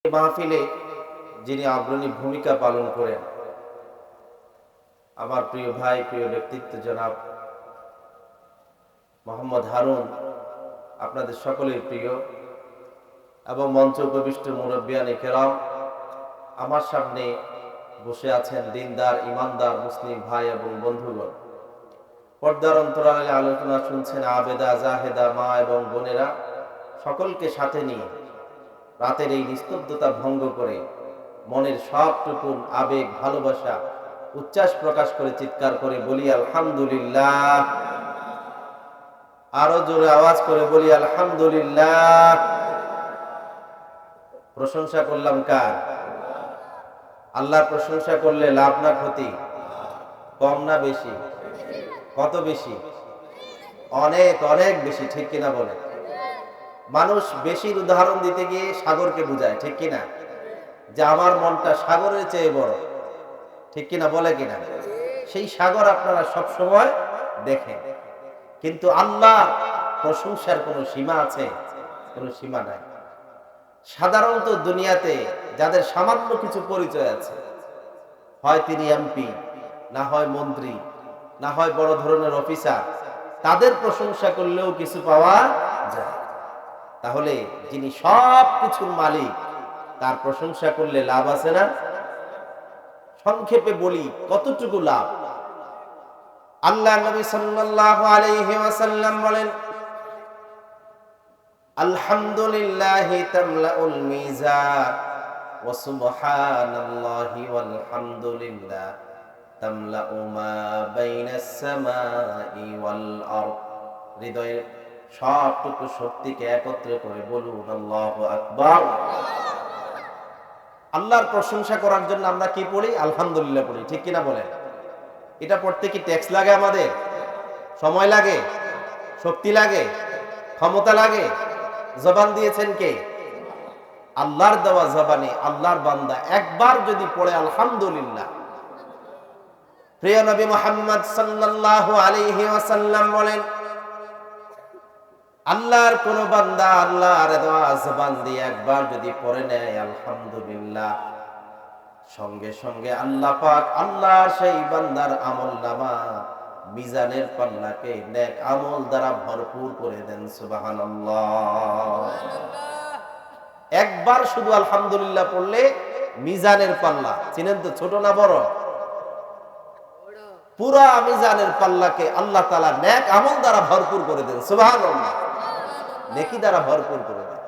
মাহফিলে যিনি অগ্রণী ভূমিকা পালন করেন, আমার প্রিয় ভাই, প্রিয় ব্যক্তিত্ব জনাব মোহাম্মদ হারুন, আপনাদের সকলের প্রিয় এবং মঞ্চ উপবিষ্ট মুরব্বিয়ানে কেরাম, আমার সামনে বসে আছেন দিনদার ইমানদার মুসলিম ভাই এবং বন্ধুগণ। পর্দার অন্তরালে আলোচনা শুনছেন আবেদা জাহেদা মা এবং বোনেরা, সকলকে সাথে নিয়ে রাতের এই নিস্তব্ধতা ভঙ্গ করে মনের সবটুকুন আবেগ ভালোবাসা উচ্ছ্বাস প্রকাশ করে চিৎকার করে বলি আলহামদুলিল্লাহ। আরো জোরে আওয়াজ করে বলি আলহামদুলিল্লাহ। প্রশংসা করলাম কার? আল্লাহর প্রশংসা করলে লাভ না ক্ষতি? কম না বেশি? কত বেশি? অনেক অনেক বেশি, ঠিক কিনা বলে? মানুষ বেশির উদাহরণ দিতে গিয়ে সাগরকে বুঝায়, ঠিক কিনা? যে আমার মনটা সাগরের চেয়ে বড়, ঠিক কিনা বলে কিনা? সেই সাগর আপনারা সব সময় দেখেন, কিন্তু আল্লাহ প্রশংসার কোনো সীমা আছে? কোনো সীমা নাই। সাধারণত দুনিয়াতে যাদের সামান্য কিছু পরিচয় আছে, হয় তিনি এমপি, না হয় মন্ত্রী, না হয় বড় ধরনের অফিসার, তাদের প্রশংসা করলেও কিছু পাওয়া যায়। তাহলে যিনি সব কিছুর মালিক, তার প্রশংসা করলে লাভ আছে না? সংক্ষেপে বলি কতটুকু লাভ। আল্লাহ নবী সাল্লাল্লাহু আলাইহি ওয়াসাল্লাম বলেন, আলহামদুলিল্লাহি তামলাউল মিজান ওয়া সুবহানাল্লাহি ওয়াল হামদুলিল্লাহ তামলাউ মা বাইনাস সামাই ওয়াল আরদ। হৃদয়ের সবটুকু শক্তিকে একত্রে করে বলুন আল্লাহু আকবার। আল্লাহর প্রশংসা করার জন্য আমরা কি পড়ি? আলহামদুলিল্লাহ পড়ি, ঠিক কিনা বলেন? এটা পড়তে কি ট্যাক্স লাগে? আমাদের সময় লাগে, শক্তি লাগে, ক্ষমতা লাগে? জবান দিয়েছেন কে? আল্লাহর দেওয়া জবানে আল্লাহর বান্দা একবার যদি পড়ে আলহামদুলিল্লাহ, প্রিয় নবী মুহাম্মদ সাল্লাল্লাহু আলাইহি ওয়াসাল্লাম বলেন, আল্লাহর কোন বান্দা আল্লাহর দেওয়া জবান দিয়ে একবার যদি পড়ে নেয় আলহামদুলিল্লাহ, সঙ্গে সঙ্গে আল্লাহ পাক আল্লাহর সেই বান্দার আমলনামা মিজানের পাল্লাকে নেক আমল দ্বারা ভরপুর করে দেন। সুবহানাল্লাহ। একবার শুধু আলহামদুলিল্লাহ পড়লে মিজানের পাল্লা, চিনেন তো, ছোট না বড়? পুরা মিজানের পাল্লাকে আল্লাহ তাআলা নেক আমল দ্বারা ভরপুর করে দেন। সুবহানাল্লাহ। নেকি দ্বারা ভরপুর করে দেন।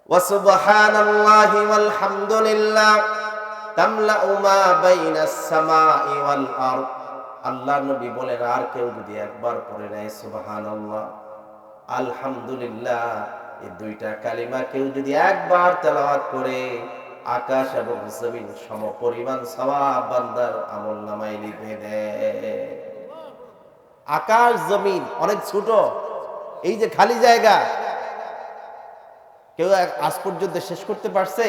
ওয়া সুবহানাল্লাহি ওয়াল হামদুলিল্লাহ তামলাউ মা বাইনাস সামাই ওয়াল আরদ। আল্লাহ নবী বলেন, আর কেউ যদি একবার পড়ে নেয় সুবহানাল্লাহ, আলহামদুলিল্লাহ, এই দুইটা কালিমা কেউ যদি একবার তেলাওয়াত করে, আকাশ এবং জমিন সমপরিমাণ সওয়াব বান্দার আমলনামায় লিখে দেয়। আকাশ জমিন অনেক ছোট, এই যে খালি জায়গা, কেউ আজ পর্যন্ত শেষ করতে পারছে?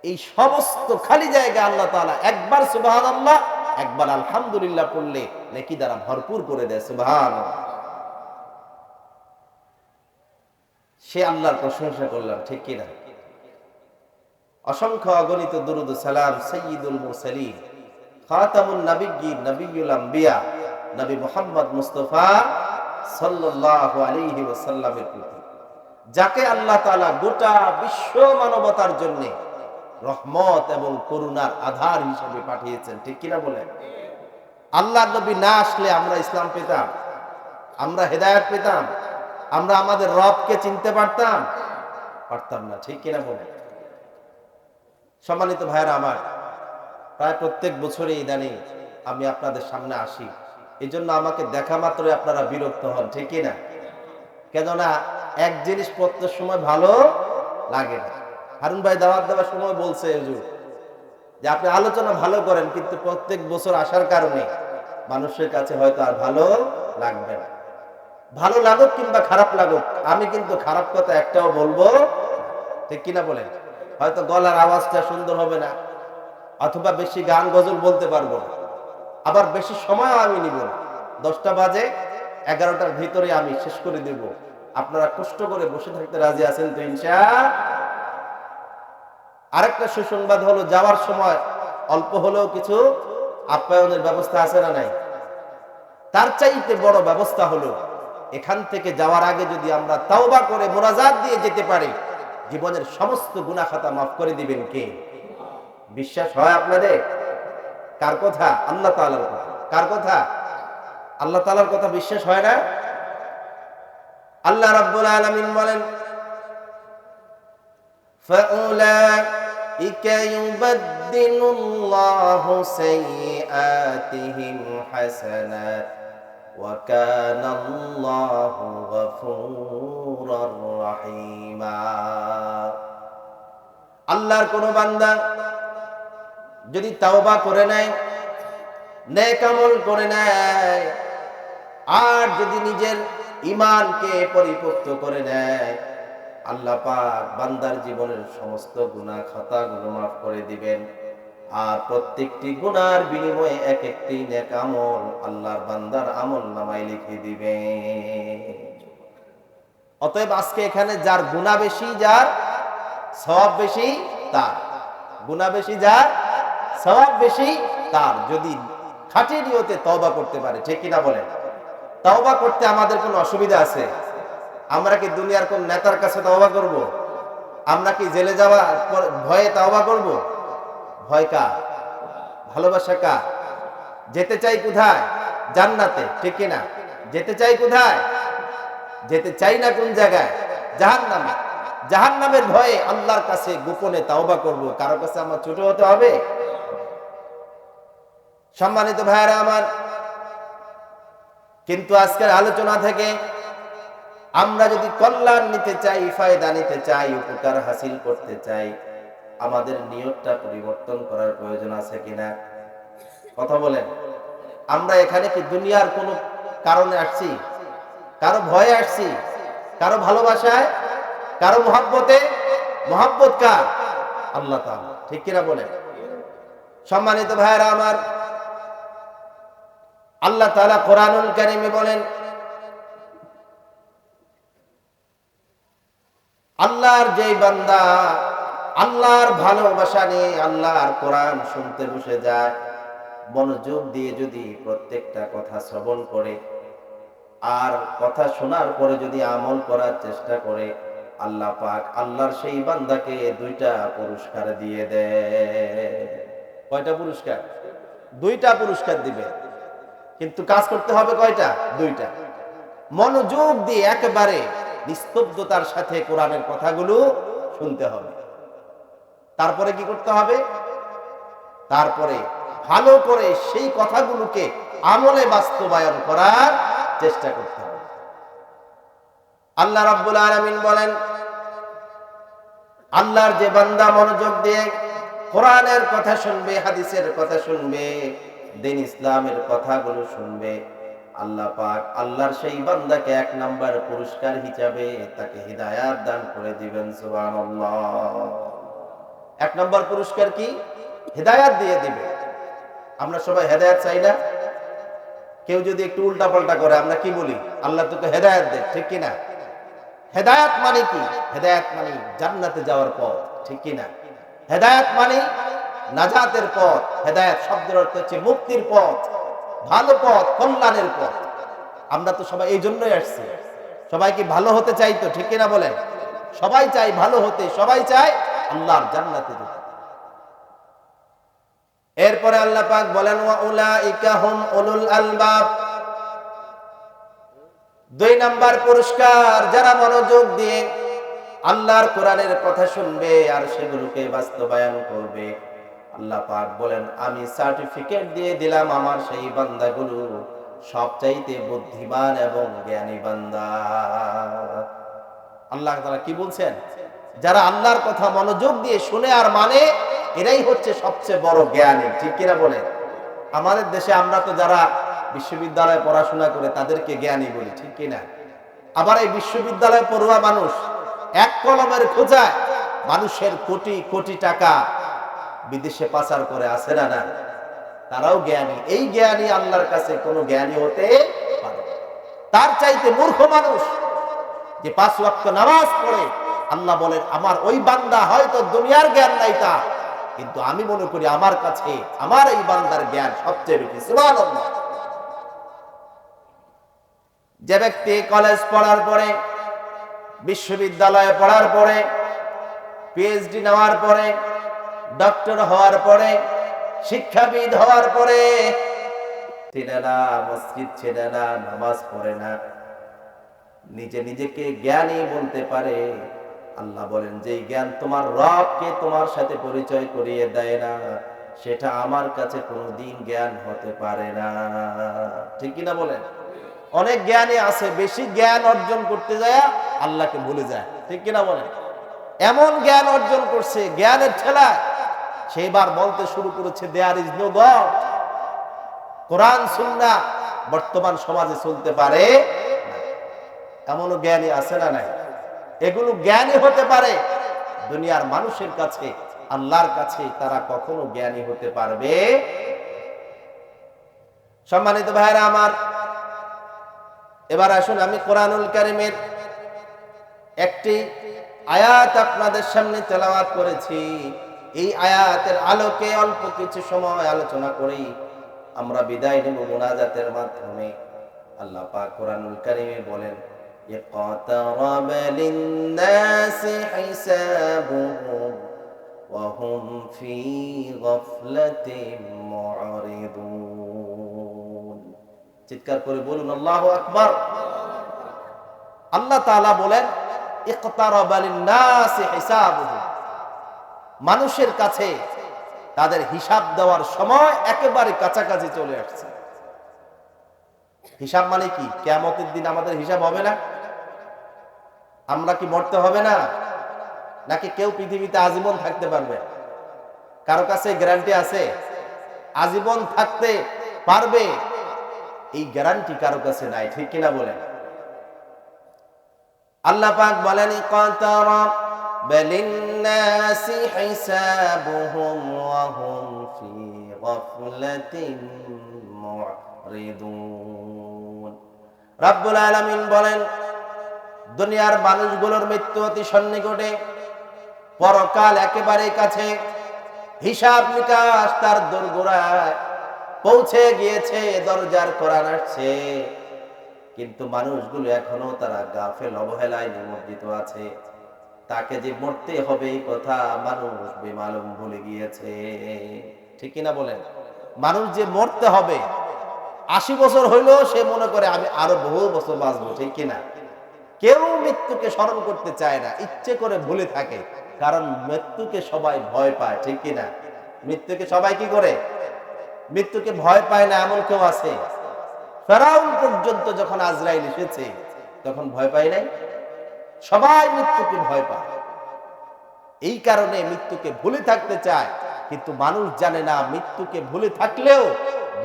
এই সমস্ত খালি জায়গা আল্লাহ তাআলা একবার সুবহানাল্লাহ, একবার আলহামদুলিল্লাহ পড়লে নেকি দ্বারা ভরপুর করে দেয়। সুবহানাল্লাহ। সে আল্লাহর প্রশংসা করলাম, ঠিক কিনা? অসংখ্য অগণিত দুরূদ ও সালাম সাইয়্যিদুল মুরসালিন খাতামুন নাবিয়্যিন নবিয়্যুল আম্বিয়া নবী মুহাম্মদ মুস্তাফা সাল্লাল্লাহু আলাইহি ওয়াসাল্লামের প্রতি, যাকে আল্লাহ তাআলা গোটা বিশ্ব মানবতার জন্য রহমত এবং করুণার আধার হিসেবে পাঠিয়েছেন, ঠিক কিনা বলেন? আল্লাহর নবী না আসলে আমরা ইসলাম পেতাম? আমরা হেদায়েত পেতাম? আমরা আমাদের রবকে চিনতে পারতাম? পারতাম না, ঠিক কিনা বলেন? সম্মানিত ভাইরা আমার, প্রায় প্রত্যেক বছরই ইদানিং আমি আপনাদের সামনে আসি, এই জন্য আমাকে দেখা মাত্রই আপনারা বিরক্ত হন, ঠিক কিনা? কেননা এক জিনিস প্রত্যেক সময় ভালো লাগে না। হারুন ভাই দাওয়াত দেওয়ার সময় বলছে হুজুর যে আপনি আলোচনা ভালো করেন, কিন্তু প্রত্যেক বছর আসার কারণে মানুষের কাছে হয়তো আর ভালো লাগবে না। ভালো লাগুক কিংবা খারাপ লাগুক, আমি কিন্তু খারাপ কথা একটাও বলবো, ঠিক কিনা বলেন? হয়তো গলার আওয়াজটা সুন্দর হবে না, অথবা বেশি গান গজল বলতে পারবো না, আবার বেশি সময় আমি নিব না। 10টা বাজে, 11টার ভিতরে আমি শেষ করে দেব। আপনারা কষ্ট করে বসে থাকতে রাজি আছেন তো ইনশাআল্লাহ? আরেকটা সুসংবাদ হলো যাওয়ার সময় অল্প হলেও কিছু আপ্যায়নের ব্যবস্থা আছে না নাই? তার চাইতে বড় ব্যবস্থা হলো এখান থেকে যাওয়ার আগে যদি আমরা তাওবা করে মুনাজাত দিয়ে যেতে পারি, জীবনের সমস্ত গুনাহ খাতা মাফ করে দিবেন কে? বিশ্বাস হয় আপনাদের? কার কথা? আল্লাহ তাআলার কথা। কার কথা? আল্লাহ তাআলার কথা বিশ্বাস হয় না? আল্লাহ রাব্বুল আলামিন বলেন, ফাউলাইকা ইউবাদদিলুল্লাহু সাইয়্যাতিহিম হাসানাত ওয়া কানাল্লাহু গফুরুর রাহিমা। আল্লাহর কোন বান্দা যদি তাওবা করে নেয়, নেক আমল করে নেয়, আর যদি নিজের ঈমানকে পরিপক্ত করে নেয়, আল্লাহ পাক বান্দার জীবনের সমস্ত গুনাহ খাতাগুলো মাফ করে দিবেন। আর প্রত্যেকটি গুনার বিনিময়ে এক একটি নেক আমল আল্লাহর বান্দার আমল নামায় লিখে দিবেন। অতএব আজকে এখানে যার গুনাহ বেশি, যার সওয়াব বেশি, তার গুনাহ বেশি, যার সওয়াব বেশি, তার যদি খাঁটি নিয়তে তওবা করতে পারে। ঠিক কিনা বলেন? তওবা করতে আমাদের কোনো অসুবিধা আছে? আমরা কি দুনিয়ার কোন নেতার কাছে তওবা করব? আমরা কি জেলে যাওয়া ভয়ে তওবা করব? ভয় কার? ভালোবাসা কার? যেতে চাই কোথায়? জান্নাতে। ঠিক কিনা? যেতে চাই কোথায়? যেতে চাই না কোন জায়গায়? জাহান্নামে। জাহান্নামের ভয়ে আল্লাহর কাছে গোপনে তওবা করব, কারো কাছে আমার ছোট হতে হবে? সম্মানিত ভাইরা আমার, কিন্তু আজকের আলোচনা থেকে আমরা যদি কল্যাণ নিতে চাই, ফায়দা নিতে চাই, উপকার হাসিল করতে চাই, আমাদের নিয়তটা পরিবর্তন করার প্রয়োজন আছে কিনা? কথা বলেন। আমরা এখানে কি দুনিয়ার কোনো কারণে আসছি? কারো ভয়ে আসছি? কারো ভালোবাসায়? কারো মহব্বতে? মহব্বত কার? আল্লাহ তাআলা। ঠিক কিনা বলেন? সম্মানিত ভাইরা আমার, আল্লাহ তাআলা কোরআনুল কারীমে বলেন, আল্লাহর যেই বান্দা আল্লাহর ভালোবাসা নিয়ে আল্লাহর কোরআন শুনতে বসে যায়, মনোযোগ দিয়ে যদি প্রত্যেকটা কথা শ্রবণ করে আর কথা শোনার পরে যদি আমল করার চেষ্টা করে, আল্লাহ পাক আল্লাহর সেই বান্দাকে দুইটা পুরস্কার দিয়ে দেয়। কয়টা পুরস্কার? দুইটা পুরস্কার দিবে। কিন্তু কাজ করতে হবে কয়টা? দুইটা। মনোযোগ দিয়ে একেবারে নিস্তব্ধতার সাথে কোরআনের কথাগুলো শুনতে হবে। তারপরে কি করতে হবে? তারপরে ভালো করে সেই কথাগুলোকে আমলে বাস্তবায়ন করার চেষ্টা করতে হবে। আল্লাহ রাব্বুল আলামিন বলেন, আল্লাহর যে বান্দা মনোযোগ দিয়ে কোরআনের কথা শুনবে, হাদিসের কথা শুনবে, দ্বীন ইসলামের কথাগুলো শুনবে, আল্লাহ পাক আল্লাহর সেই বান্দাকে এক নাম্বার পুরস্কার হিসাবে তাকে হিদায়াত দান করে দিবেন। সুবহানাল্লাহ। এক নাম্বার পুরস্কার কি? হিদায়াত দিয়ে দিবে। আমরা সবাই হেদায়েত চাই না? কেউ যদি একটু উল্টা পাল্টা করে আমরা কি বলি? আল্লাহ তোকে হেদায়েত দে। ঠিক কিনা? হেদায়েত মানে কি? হেদায়েত মানে জান্নাতে যাওয়ার পথ। ঠিক কিনা? হেদায়েত মানে নাজাতের পথ। হেদায়েত শব্দের অর্থ হচ্ছে মুক্তির পথ, ভালো পথ, কল্যাণের পথ। আমরা তো সবাই এই জন্যই আসছি। সবাই কি ভালো হতে চাই? তো ঠিক কিনা বলেন? সবাই চাই ভালো হতে, সবাই চায় আল্লাহর জান্নাতে যেতে। এরপরে আল্লাহ পাক বলেন, ওয়া উলাইকা হুম উলুল আলবাব। দুই নাম্বার পুরস্কার, যারা মনোযোগ দিয়ে আল্লাহর কোরআনের কথা শুনবে আর সেগুলোকে বাস্তবায়ন করবে, আল্লাহ পাক বলেন আমি সার্টিফিকেট দিয়ে দিলাম আমার সেই বান্দাগুলো সবচাইতে বুদ্ধিমান এবং জ্ঞানী বান্দা। আল্লাহ তাআলা কি বলছেন? যারা আল্লাহর কথা মনোযোগ দিয়ে শুনে আর মানে, এরাই হচ্ছে সবচেয়ে বড় জ্ঞানী। ঠিক কিনা বলেন? আমাদের দেশে আমরা তো যারা বিশ্ববিদ্যালয়ে পড়াশোনা করে তাদেরকে জ্ঞানী বলি। ঠিক কিনা? আবার এই বিশ্ববিদ্যালয়ে পড়ুয়া মানুষ এক কলমের খোঁজায় মানুষের কোটি কোটি টাকা বিদেশে পাচার করে, আসে না? না, তারাও জ্ঞানী। এই জ্ঞানী আল্লাহর কাছে কোনো জ্ঞানী হতে পারে? তার চাইতে মূর্খ মানুষ যে 5 ওয়াক্ত নামাজ পড়ে আল্লাহ বলেন আমার ওই বান্দা হয়তো দুনিয়ার জ্ঞান নাই তা, কিন্তু আমি মনে করি আমার কাছে আমার এই বান্দার জ্ঞান সবচেয়ে বেশি। সুবহানাল্লাহ। যে ব্যক্তি কলেজ পড়ার পরে, বিশ্ববিদ্যালয়ে পড়ার পরে, পিএইচডি নেওয়ার পরে, ডক্টর হওয়ার পরে, শিক্ষাবিদ হওয়ার পরে ছেড়ে না, মসজিদ ছেড়ে না, নামাজ পড়ে না, নিজে নিজেকে জ্ঞানী বলতে পারে, আল্লাহ বলেন যে জ্ঞান তোমার রবকে তোমার সাথে পরিচয় করিয়ে দেয় না, সেটা আমার কাছে কোনোদিন জ্ঞান হতে পারে না। ঠিক কিনা বলেন? অনেক জ্ঞানী আছে বেশি জ্ঞান অর্জন করতে যায় আল্লাহকে ভুলে যায়। ঠিক কিনা বলেন? এমন জ্ঞান অর্জন করছে, জ্ঞানের ঠেলায় সেইবার বলতে শুরু করেছে দেয়ার ইজ নো গড। কোরআন সুন্নাহ বর্তমান সমাজে চলতে পারে না। এমনও জ্ঞানী আছে না নাই? এগুলো জ্ঞানী হতে পারে, দুনিয়ার মানুষের কাছে, আল্লাহর কাছে তারা কখনো জ্ঞানী হতে পারবে। সম্মানিত ভাইরা আমার, এবার আসুন আমি কোরআনুল কারীমের একটি আয়াত আপনাদের সামনে তেলাওয়াত করেছি। এই আয়াতের আলোকে অল্প কিছু সময় আলোচনা করি, আমরা বিদায় নেব মুনাজাতের মাধ্যমে। আল্লাহ পাক কোরআনুল কারীমে বলেন, ইকতারাব লিন-নাসি হিসাবুহুম ওয়া হুম ফি গাফলাতিন মু'রিদুন। চিৎকার করে বলুন আল্লাহু আকবার। আল্লাহ তাআলা বলেন ইকতারাব লিন-নাসি হিসাবুহুম, মানুষের কাছে তাদের হিসাব দেওয়ার সময় একেবারে কাছাকাছি চলে আসছে। হিসাব মানে কি? কিয়ামতের দিন আমাদের হিসাব হবে না? আমরা কি মরতে হবে না? নাকি কেউ পৃথিবীতে আজীবন থাকতে পারবে? কারো কাছে গ্যারান্টি আছে আজীবন থাকতে পারবে? এই গ্যারান্টি কারো কাছে নাই। ঠিক কিনা বলেন? আল্লাহ পাক বলেন ইকতারাবা লিন-নাসি হিসাবুহুম ওয়া হুম ফি গাফলাতিন মু'রিদুন। রব্বুল আলামিন বলেন দুনিয়ার মানুষগুলোর মৃত্যু অতি সন্নিকটে, পরকাল একেবারে কাছে, হিসাব নিকাশ তার দোরগোড়ায় পৌঁছে গিয়েছে, দরজার কড়া নাড়ছে, কিন্তু মানুষগুলো এখনো তারা গাফেল অবহেলায় নিমজ্জিত আছে। তাকে যে মরতে হবে এই কথা মানুষ বেমালুম ভুলে গিয়েছে। ঠিক কিনা বলেন? মানুষ যে মরতে হবে, 80 বছর হইলেও সে মনে করে আমি আরো বহু বছর বাঁচবো। ঠিক কিনা? কেউ মৃত্যুকে স্মরণ করতে চায় না, ইচ্ছে করে ভুলে থাকে, কারণ মৃত্যুকে সবাই ভয় পায়। ঠিক কিনা? মৃত্যুকে সবাই কি করে? মৃত্যুকে ভয় পায় না এমন কেউ আছে? ফেরাউন পর্যন্ত যখন আজরাইল এসেছে তখন ভয় পায় নাই? সবাই মৃত্যুকে ভয় পায়। এই কারণে মৃত্যুকে ভুলে থাকতে চায়, কিন্তু মানুষ জানে না মৃত্যুকে ভুলে থাকলেও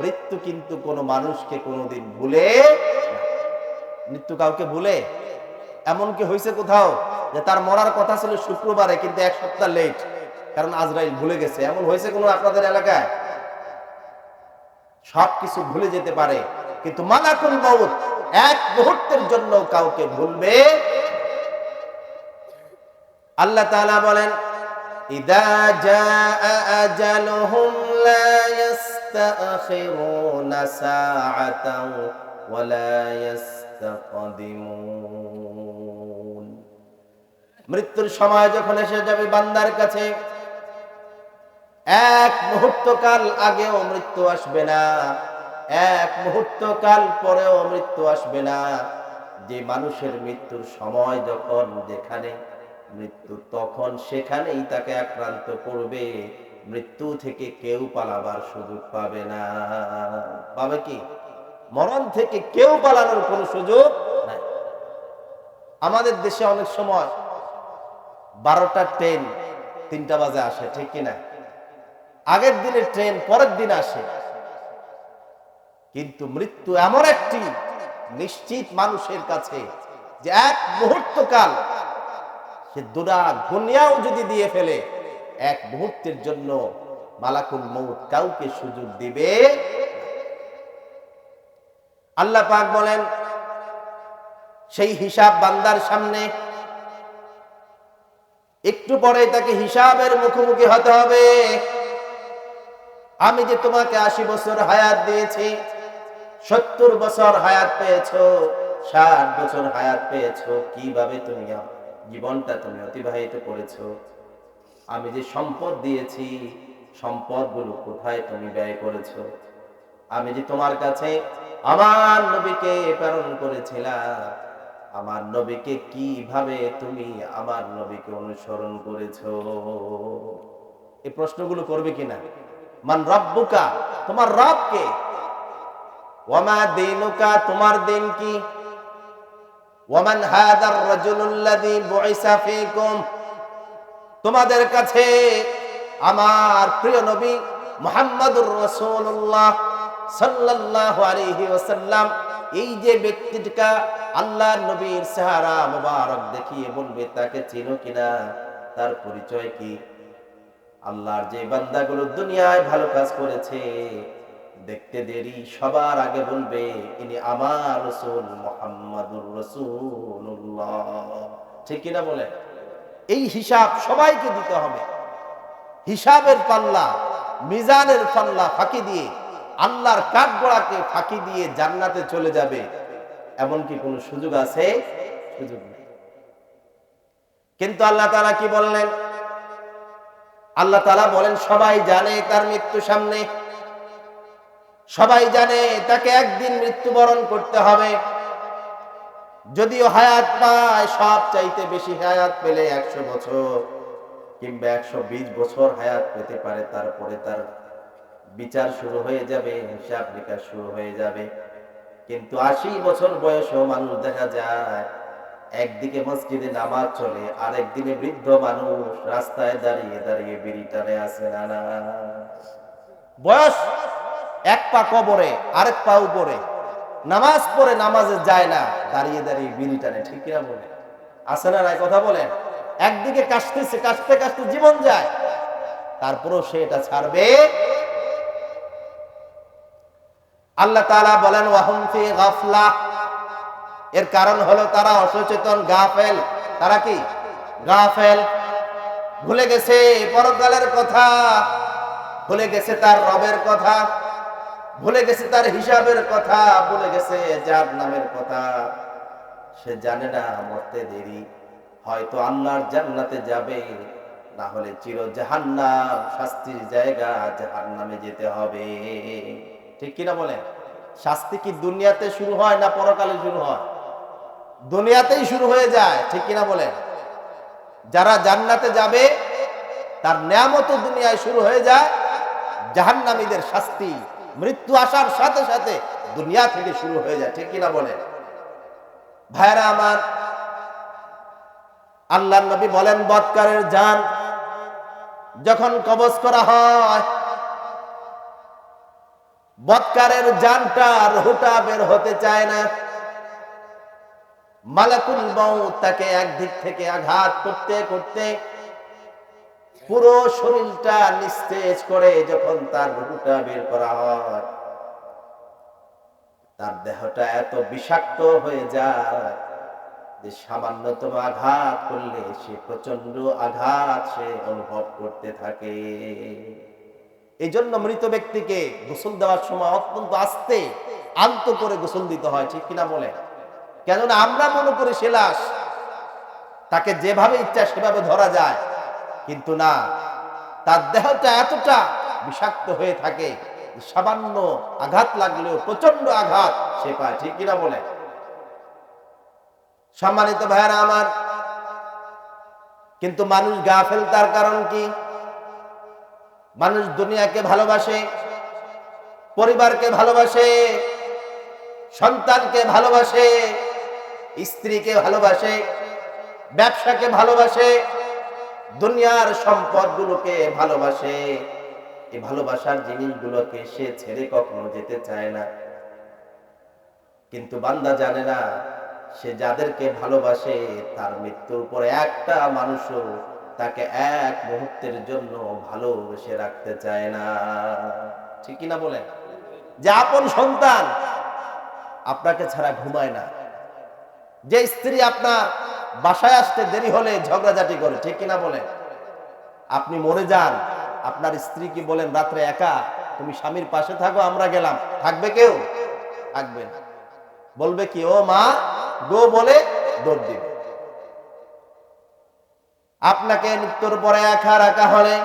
মৃত্যু কিন্তু কোনো মানুষকে কোনোদিন ভুলে না। মৃত্যু কাউকে ভুলে? এমন কি হয়েছে কোথাও যে তার মরার কথা ছিল শুক্রবারে কিন্তু 1 সপ্তাহ লেট, কারণ আজরাইল ভুলে গেছে? এমন হয়েছে কোনো আপনাদের এলাকায়? সবকিছু ভুলে যেতে পারে, কিন্তু মালাকুল মউত এক মুহূর্তের জন্য কাউকে ভুলবে। আল্লাহ তাআলা বলেন ইদা জাআ আজালুহুম লা ইস্তাখিরুনা সাআতাও ওয়া লা ইস্তাকদিমুন। মৃত্যুর সময় যখন এসে যাবে বান্দার কাছে, এক মুহূর্ত কাল আগেও মৃত্যু আসবে না, এক মুহূর্ত কাল পরেও মৃত্যু আসবে না। যে মানুষের মৃত্যুর সময় যখন যেখানে, মৃত্যু তখন সেখানেই তাকে আক্রান্ত করবে। মৃত্যু থেকে কেউ পালাবার সুযোগ পাবে না। পাবে কি? মরণ থেকে কেউ পালানোর কোনো সুযোগ নাই। আমাদের দেশে অনেক সময় 12টার ট্রেন 3টা বাজে আসে। ঠিক কিনা? আগের দিনের ট্রেন পরের দিন আসে, কিন্তু মৃত্যু এমন একটি নিশ্চিত মানুষের কাছে যে এক মুহূর্ত কাল সে দুনিয়াও যদি দিয়ে ফেলে, এক মুহূর্তের জন্য মালাকুল মউত কাউকে সুযোগ দিবে। আল্লাহ পাক বলেন সেই হিসাব বান্দার সামনে একটু পরে তাকে হিসাবের মুখোমুখি হতে হবে। আমি যে তোমাকে 80 বছর হায়াত দিয়েছি, 70 বছর হায়াত পেয়েছো, 60 বছর হায়াত পেয়েছো, কিভাবে তুমি জীবনটা তুমি অতিবাহিত করেছো? আমি যে সম্পদ দিয়েছি, সম্পদগুলো কোথায় তুমি ব্যয় করেছো? আমি যে তোমার কাছে আমার নবীকে প্রেরণ করেছিলাম, আমার নবীকে কিভাবে তুমি আমার নবীকে অনুসরণ করেছো? এই প্রশ্নগুলো করবে কিনা? মান রব্বুকা, তোমার রব কে? ওয়ামা দীনুকা, তোমার দিন কি? ওয়ামান হাদার রাজুলুল্লাযী বুইসা ফীকুম, তোমাদের কাছে আমার প্রিয় নবী মুহাম্মদুর রাসূলুল্লাহ সাল্লাল্লাহু আলাইহি ওয়াসাল্লাম, এই যে ব্যক্তিটা আল্লাহর নবীর চেহারা মুবারক দেখিয়ে বলবে তাকে চিনো কিনা, তার পরিচয় কি? আল্লাহর যে বান্দাগুলো দুনিয়ায় ভালো কাজ করেছে, দেখতে দেরি সবার আগে বলবে ইনি আমার রাসূল মুহাম্মাদুর রাসূলুল্লাহ। ঠিক কিনা বলে? এই হিসাব সবাইকে দিতে হবে। হিসাবের পাল্লা, মিজানের পাল্লা ফাঁকি দিয়ে, আল্লাহর কাঠগড়াকে ফাঁকি দিয়ে জান্নাতে চলে যাবে, এমন কি কোনো সুযোগ আছে? সুযোগ নেই। কিন্তু আল্লাহ তাআলা কি বললেন? আল্লাহ তাআলা বলেন সবাই জানে তার মৃত্যু সামনে, সবাই জানে তাকে একদিন মৃত্যুবরণ করতে হবে। যদিও হায়াত পায়, সব চাইতে বেশি হায়াত পেলে 100 বছর কিংবা 120 বছর হায়াত পেতে পারে, তারপরে তার বিচার শুরু হয়ে যাবে, হিসাব নিকাশ শুরু হয়ে যাবে। কিন্তু 80 বছর বয়সেও মানুষ দেখা যায় একদিকে মসজিদে নামাজ চলে, আর একদিকে বৃদ্ধ মানুষ রাস্তায় দাঁড়িয়ে দাঁড়িয়ে বিড়ি টানে আছে। না, বয়স এক পা কবরে আরেক পা উপরে, নামাজ পড়ে নামাজে যায় না, দাঁড়িয়ে দাঁড়িয়ে বিড়ি টানে। ঠিক কিনা বলে? আছে না নাই? কথা বলেন। একদিকে কাশতেছে, কাশতে কাশতে জীবন যায়, তারপরেও সে এটা ছাড়বে। আল্লাহ তাআলা বলেন ওয়াহুম ফি গাফলা, এর কারণ হলো তারা অসচেতন, গাফেল। তারা কি? গাফেল। ভুলে গেছে পরকালের কথা, ভুলে গেছে তার রবের কথা, ভুলে গেছে তার হিসাবের কথা, ভুলে গেছে জাহান্নামের কথা। সে জানে না মরতে দেরি, হয়তো আল্লাহর জান্নাতে যাবে, না হলে চির জাহান্নাম, শাস্তির জায়গা জাহান্নামে যেতে হবে। ঠিক কিনা বলেন? শাস্তি কি দুনিয়াতে শুরু হয় না পরকালে শুরু হয়? দুনিয়াতেই শুরু হয়ে যায়। ঠিক কিনা বলেন? যারা জান্নাতে যাবে তার নিয়ামত দুনিয়ায় শুরু হয়ে যায়, জাহান্নামীদের শাস্তি মৃত্যু আসার সাথে সাথে দুনিয়া থেকে শুরু হয়ে যায়। ঠিক কিনা বলেন? ভাইরা আমার, আল্লাহর নবী বলেন বৎকারের জান যখন কবজ করা হয়, বৎকারের জানটা রুহটা বের হতে চায় না। মালাকুল মউত তাকে একদিক থেকে আঘাত করতে করতে পুরো শরীরটা নিস্তেজ করে যখন তার রুহটা বের করা হয়, তার দেহটা এত বিষাক্ত হয়ে যায় যে সামান্যতম আঘাত করলে সে প্রচন্ড আঘাত সে অনুভব করতে থাকে। এই জন্য মৃত ব্যক্তিকে গোসল দেওয়ার সময় অত্যন্ত আস্তে আলতো করে গোসল দিতে হয়। ঠিক কিনা বলে? কেননা আমরা মনে করি সে লাশ, তাকে যেভাবে ইচ্ছা সেভাবে ধরা যায়, কিন্তু না, তার দেহটা এতটা বিষাক্ত হয়ে থাকে সামান্য আঘাত লাগলেও প্রচন্ড আঘাত সে পায়। ঠিক কিনা বলে? সম্মানিত ভাইরা আমার, কিন্তু মানুষ গাফেল। তার কারণ কি? মানুষ দুনিয়াকে ভালোবাসে, পরিবারকে ভালোবাসে, সন্তানকে ভালোবাসে, স্ত্রীকে ভালোবাসে, ব্যবসাকে ভালোবাসে, দুনিয়ার সম্পদগুলোকে ভালোবাসে। এই ভালোবাসার জিনিসগুলোকে সে ছেড়ে কখনো যেতে চায় না। কিন্তু বান্দা জানে না, সে যাদেরকে ভালোবাসে তার মৃত্যুর পরে একটা মানুষও তাকে এক মুহূর্তের জন্য ভালোবেসে রাখতে চায় না। ঠিক কিনা বলে? যে আপন সন্তান আপনাকে ছাড়া ঘুমায় না, যে স্ত্রী আপনার বাসায় আসতে দেরি হলে ঝগড়াঝাটি করে, ঠিক কিনা বলে? আপনি মরে যান, আপনার স্ত্রীকে বলেন রাত্রে একা তুমি স্বামীর পাশে থাকো, আমরা গেলাম, থাকবে কেউ? থাকবে না। বলবে কি, ও মা গো বলে দৌড় দিবে। আপনাকে মৃত্যুর পরে একা রাখা হলে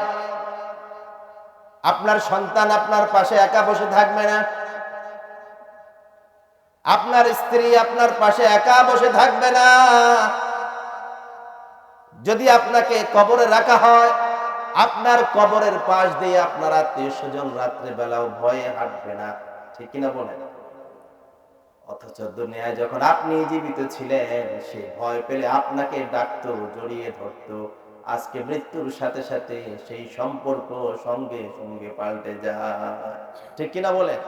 আপনার সন্তান আপনার পাশে একা বসে থাকবে না, আপনার স্ত্রী আপনার পাশে একা বসে থাকবে না। যদি আপনাকে কবরে রাখা হয়, আপনার কবরের পাশ দিয়ে আপনার আত্মীয় স্বজন রাত্রে বেলাও ভয়ে হাঁটবে না, ঠিক কিনা বলেন? অথচ দুনিয়ায় যখন আপনি জীবিত ছিলেন, সে ভয় পেলে আপনাকে ডাকতো, জড়িয়ে ধরতো। আজকে মৃত্যুর সাথে সাথে সেই সম্পর্ক সঙ্গে সঙ্গে পাল্টে যায়, ঠিক কিনা বলেন?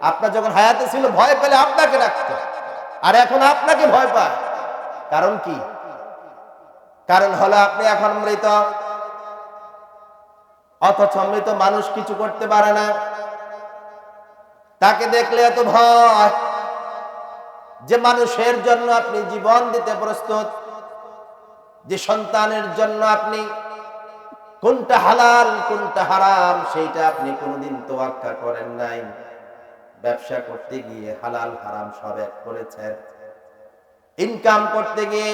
আপনার যখন হায়াতে ছিল ভয় পেলে আপনাকে ডাকতো, আর এখন আপনাকে ভয় পায়। কারণ কি? কারণ হলো আপনি এখন মৃত। অথচ মৃত মানুষ কিছু করতে পারে না, তাকে দেখলে এত ভয় যে মানুষের জন্য আপনি জীবন দিতে প্রস্তুত, যে সন্তানের জন্য আপনি কোনটা হালাল কোনটা হারাম সেইটা আপনি কোনোদিন তোয়াক্কা করেন নাই। ব্যবসা করতে গিয়ে হালাল হারাম সব এক করেছেন, ইনকাম করতে গিয়ে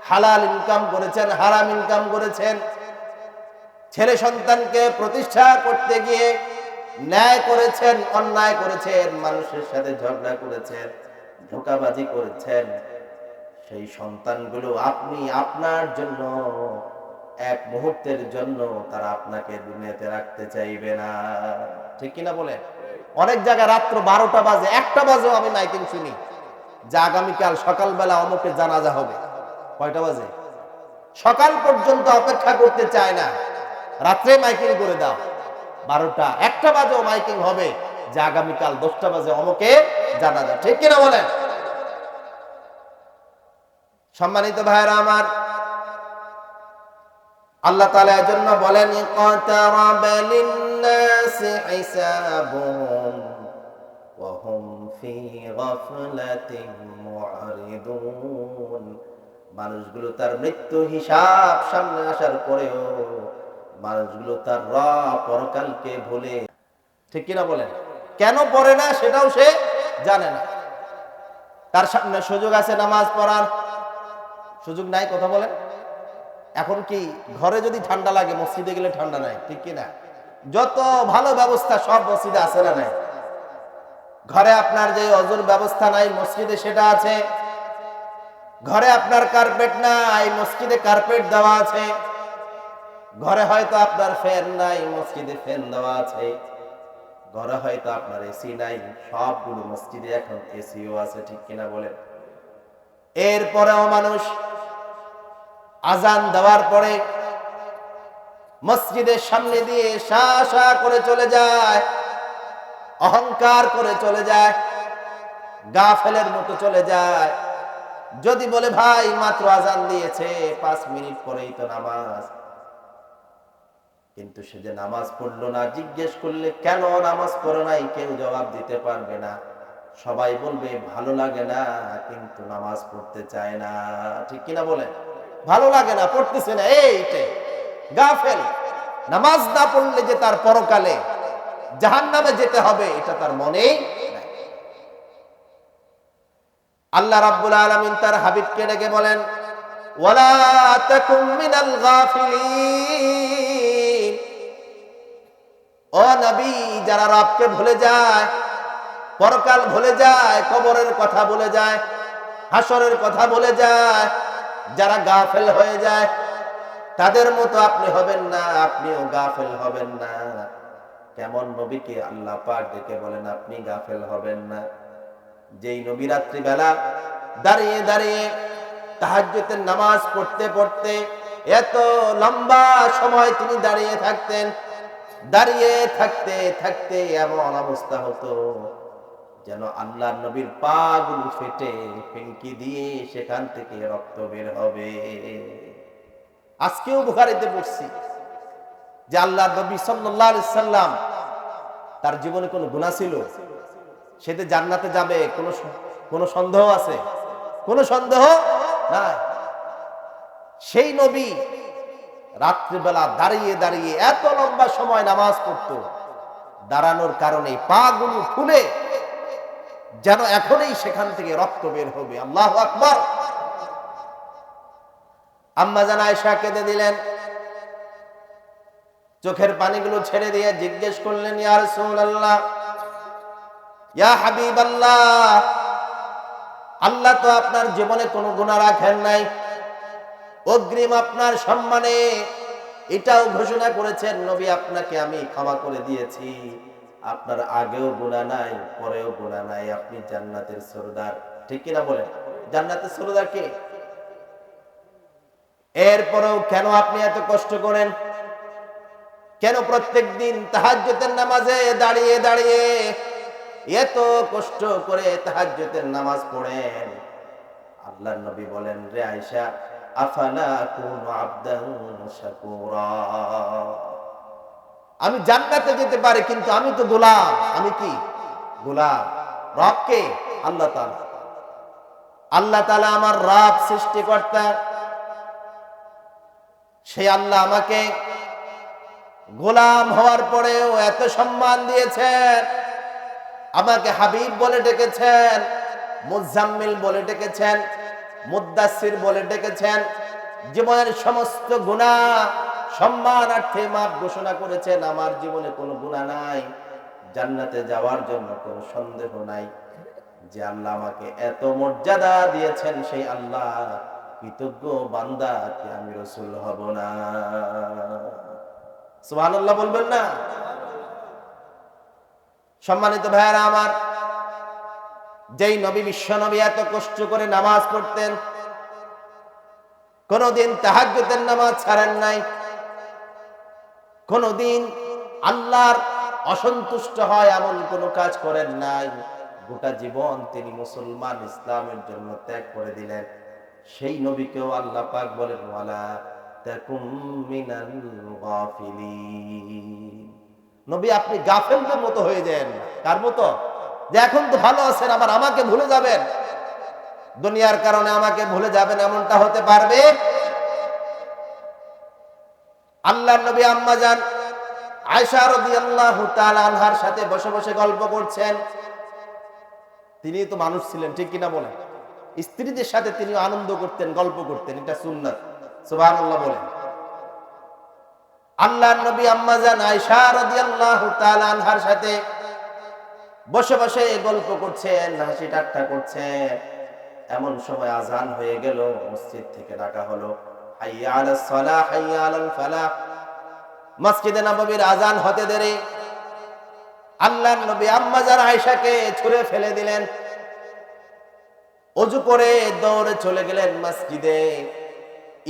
হালাল ইনকাম করেছেন, হারাম ইনকাম করেছেন। ছেলে সন্তানকে প্রতিষ্ঠা করতে গিয়ে ন্যায় করেছেন, অন্যায় করেছেন, মানুষের সাথে ঝগড়া করেছেন, ধোঁকাবাজি করেছেন। সেই সন্তানগুলো আপনি আপনার জন্য এক মুহূর্তের জন্য তারা আপনাকে দুনিয়াতে রাখতে চাইবে না, ঠিক কিনা বলেন? অনেক জায়গায় রাত্র 12টা বাজে, 1টা বাজেও আমি মাইকিং শুনি যে আগামীকাল সকালবেলা অমুকের জানাজা হবে। কয়টা বাজে? সকাল পর্যন্ত অপেক্ষা করতে চায় না, রাত্রে মাইকিং করে দাও। 12টা 1টা বাজেও মাইকিং হবে যে আগামীকাল 10টা বাজে অমুকে জানাজা, ঠিক কিনা বলেন? সম্মানিত ভাইরা আমার, আল্লাহ তাআলা এজন্য বলেন ইকতারাবা লিন-নাসি হিসাবুহুম ওয়া হুম ফি গাফলাতিন মুআরিদুন। মানুষগুলো তার মৃত্যু হিসাব সামনে আসার পরেও মানুষগুলো তার রব পরকালকে ভুলে, ঠিক কিনা বলেন? কেন পড়ে না সেটাও সে জানে না। তার সামনে সুযোগ আছে নামাজ পড়ার, সুযোগ নাই, কথা বলেন? এখন কি ঘরে যদি ঠান্ডা লাগে মসজিদে গেলে ঠান্ডা নাই, ঠিক কিনা? যত ভালো ব্যবস্থা সব মসজিদে আছে না নাই? ঘরে আপনার যে অজুর ব্যবস্থা নাই মসজিদে সেটা আছে। ঘরে আপনার কার্পেট নাই, মসজিদে কার্পেট দেওয়া আছে। ঘরে হয়তো আপনার ফ্যান নাই, মসজিদে ফ্যান দেওয়া আছে। ঘরে হয়তো আপনার এসি নাই, সবগুলো মসজিদে এখন এসিও আছে, ঠিক কিনা বলেন? এরপরেও মানুষ আজান দেওয়ার পরে মসজিদের সামনে দিয়ে শা শা করে চলে যায়, অহংকার করে চলে যায়, গাফেলের মতো চলে যায়। যদি বলে ভাই মাত্র আজান দিয়েছে, 5 মিনিট পরেই তো নামাজ, কিন্তু সে যে নামাজ পড়লো না, জিজ্ঞেস করলে কেন নামাজ পড়ো নাই কেউ জবাব দিতে পারবে না। সবাই বলবে ভালো লাগে না, কিন্তু নামাজ পড়তে চায় না, ঠিক কিনা বলে? ভালো লাগে না, পড়তেছে না, এইটাই গাফেল। নামাজ না পড়লে যে তার পরকালে জাহান্নামে যেতে হবে এটা তার মনেই নাই। আল্লাহ রাব্বুল আলামিন তার হাবিবকে ডেকে বলেন ওয়ালা তাকুম মিনাল গাফিলিন। ও নবী, যারা রবকে ভুলে যায়, পরকাল ভুলে যায়, কবরের কথা ভুলে যায়, হাসরের কথা ভুলে যায়, যারা গাফেল হয়ে যায় তাদের মতো আপনি হবেন না, আপনিও গাফেল হবেন না। কেমন নবীকে আল্লাহ পাক ডেকে বলেন আপনি গাফেল হবেন না? যেই নবী রাত্রি বেলা দাঁড়িয়ে দাঁড়িয়ে তাহাজ্জুদের নামাজ পড়তে পড়তে এত লম্বা সময় তিনি দাঁড়িয়ে থাকতেন, দাঁড়িয়ে থাকতে থাকতে এমন অবস্থা হতো যেন আল্লাহর নবীর পা গুলো ফেটে ফেঙ্কি দিয়ে সেখান থেকে রক্ত বের হবে। আজকেও বুখারীতে পড়ছি যে আল্লাহর নবী সাল্লাল্লাহু আলাইহি সাল্লাম তার জীবনে কোনো গুনাহ ছিল, সে যে জান্নাতে যাবে কোনো সন্দেহ আছে? কোনো সন্দেহ নাই। সেই নবী রাত্রিবেলা দাঁড়িয়ে দাঁড়িয়ে এত লম্বা সময় নামাজ পড়তো, দাঁড়ানোর কারণে পা গুলো ফুলে যেন এখনই সেখান থেকে রক্ত বের হবে। আল্লাহু আকবার। আম্মা জান আয়েশা কেঁদে দিলেন, চোখের পানিগুলো ছেড়ে দিয়ে জিজ্ঞেস করলেন, ইয়া রাসূলুল্লাহ, ইয়া হাবিবাল্লাহ, আল্লাহ তো আপনার জীবনে কোনো গুনাহ রাখেন নাই, অগ্রিম আপনার সম্মানে এটাও ঘোষণা করেছেন, নবী আপনাকে আমি ক্ষমা করে দিয়েছি, আপনার আগেও গুনাহ নাই পরেও গুনাহ নাই, আপনি জান্নাতের সরদার। ঠিক কিনা বলেন? জান্নাতের সরদার কে? এরপরেও কেন আপনি এত কষ্ট করেন? কেন প্রত্যেক দিন তাহাজ্জুদের নামাজে দাঁড়িয়ে দাঁড়িয়ে এত কষ্ট করে তাহাজ্জুদের নামাজ পড়েন? আল্লাহর নবী বলেন, রে আয়েশা, আফালা কুনু আবদান শাকুরা, আমি জান্নাতে যেতে পারি কিন্তু আমি তো গোলাম। আমি কি? গোলাম। রব কে? আল্লাহ তাআলা। আল্লাহ তাআলা আমার রব, সৃষ্টিকর্তা। সেই আল্লাহ আমাকে গোলাম হওয়ার পরেও এত সম্মান দিয়েছেন, আমাকে হাবিব বলে ডেকেছেন, মুজাম্মিল বলে ডেকেছেন, মুদ্দাসসির বলে ডেকেছেন, জীবনের সমস্ত গুনাহ সম্মানার্থে মাপ ঘোষণা করেছেন। আমার জীবনে কোনো গুনাহ নাই, জান্নাতে যাওয়ার জন্য কোনো সন্দেহ নাই। যে আল্লাহ আমাকে এত মর্যাদা দিয়েছেন, সেই আল্লাহ কৃতজ্ঞ বান্দা, কি আমি রাসূল হব না? সুবহানাল্লাহ বলবেন না? সম্মানিত ভাইয়ারা আমার, যেই নবী, বিশ্ব নবী এত কষ্ট করে নামাজ পড়তেন, কোনদিন তাহাজ্জুদের নামাজ ছাড়েন নাই, কোনদিন আল্লাহর অসন্তুষ্ট হয় এমন কোনো কাজ করেন নাই, গোটা জীবন তিনি মুসলমান ইসলামের জন্য ত্যাগ করে দিলেন। সেই নবীকেও আল্লাহ পাক বলেন, ওয়ালা তাকুম মিনাল গাফিলিন, নবী আপনি গাফেলদের মতো হয়ে যান না। কার মতো? যে এখন তো ভালো আছেন, আবার আমাকে ভুলে যাবেন, দুনিয়ার কারণে আমাকে ভুলে যাবেন, এমনটা হতে পারবে? আল্লাহর নবী আম্মা জান আয়েশা রাদিয়াল্লাহু তাআলা আনহার সাথে বসে বসে গল্প করছেন। তিনি তো মানুষ ছিলেন, ঠিক কিনা বলেন? স্ত্রীদের সাথে তিনি আনন্দ করতেন, গল্প করতেন, এটা সুন্নাত। সুবহানাল্লাহ বলেন। আল্লাহর নবী আম্মা জান আয়েশা রাদিয়াল্লাহু তাআলা আনহার সাথে বসে বসে গল্প করছেন, হাসি ঠাট্টা করছেন। এমন সময় আজান হয়ে গেল, মসজিদ থেকে ডাকা হলো, হাইয়া আলাস সালাহ হাইয়া আলাল ফালাহ। মসজিদে নববীর আজান হতে দেরি, আল্লাহর নবী আম্মা জান আয়েশাকে ছুঁড়ে ফেলে দিলেন, ওযু করে দৌড়ে চলে গেলেন মসজিদে,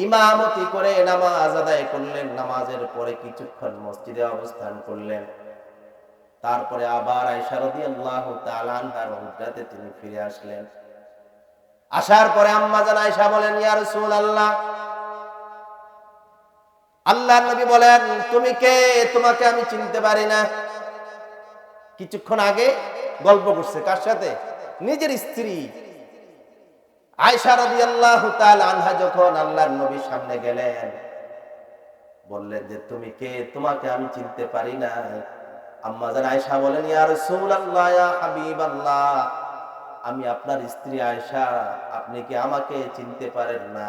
ইমামতি করে নামাজ আদায় করলেন। নামাজের পরে কিছুক্ষণ মসজিদে অবস্থান করলেন, তারপরে আবার আয়েশা রাদিয়াল্লাহু তাআলা আনহার হুজরাতে তিনি ফিরে আসলেন। আসার পরে আম্মা জান আয়েশা বলেন, ইয়া রাসূলুল্লাহ, আল্লাহর নবী বলেন, তুমি কে? তোমাকে আমি চিনতে পারি না। কিছুক্ষণ আগে গল্প করছে কার সাথে? নিজের স্ত্রী আয়েশা রাদিয়াল্লাহু তাআলা আনহা যখন আল্লাহর নবীর সামনে গেলেন, বললেন যে তুমি কে? তোমাকে আমি চিনতে পারি না। আম্মা জান আয়েশা বলেন, ইয়া রাসূলুল্লাহ, ইয়া হাবিবাল্লাহ, আমি আপনার স্ত্রী আয়েশা, আপনি কি আমাকে চিনতে পারেন না?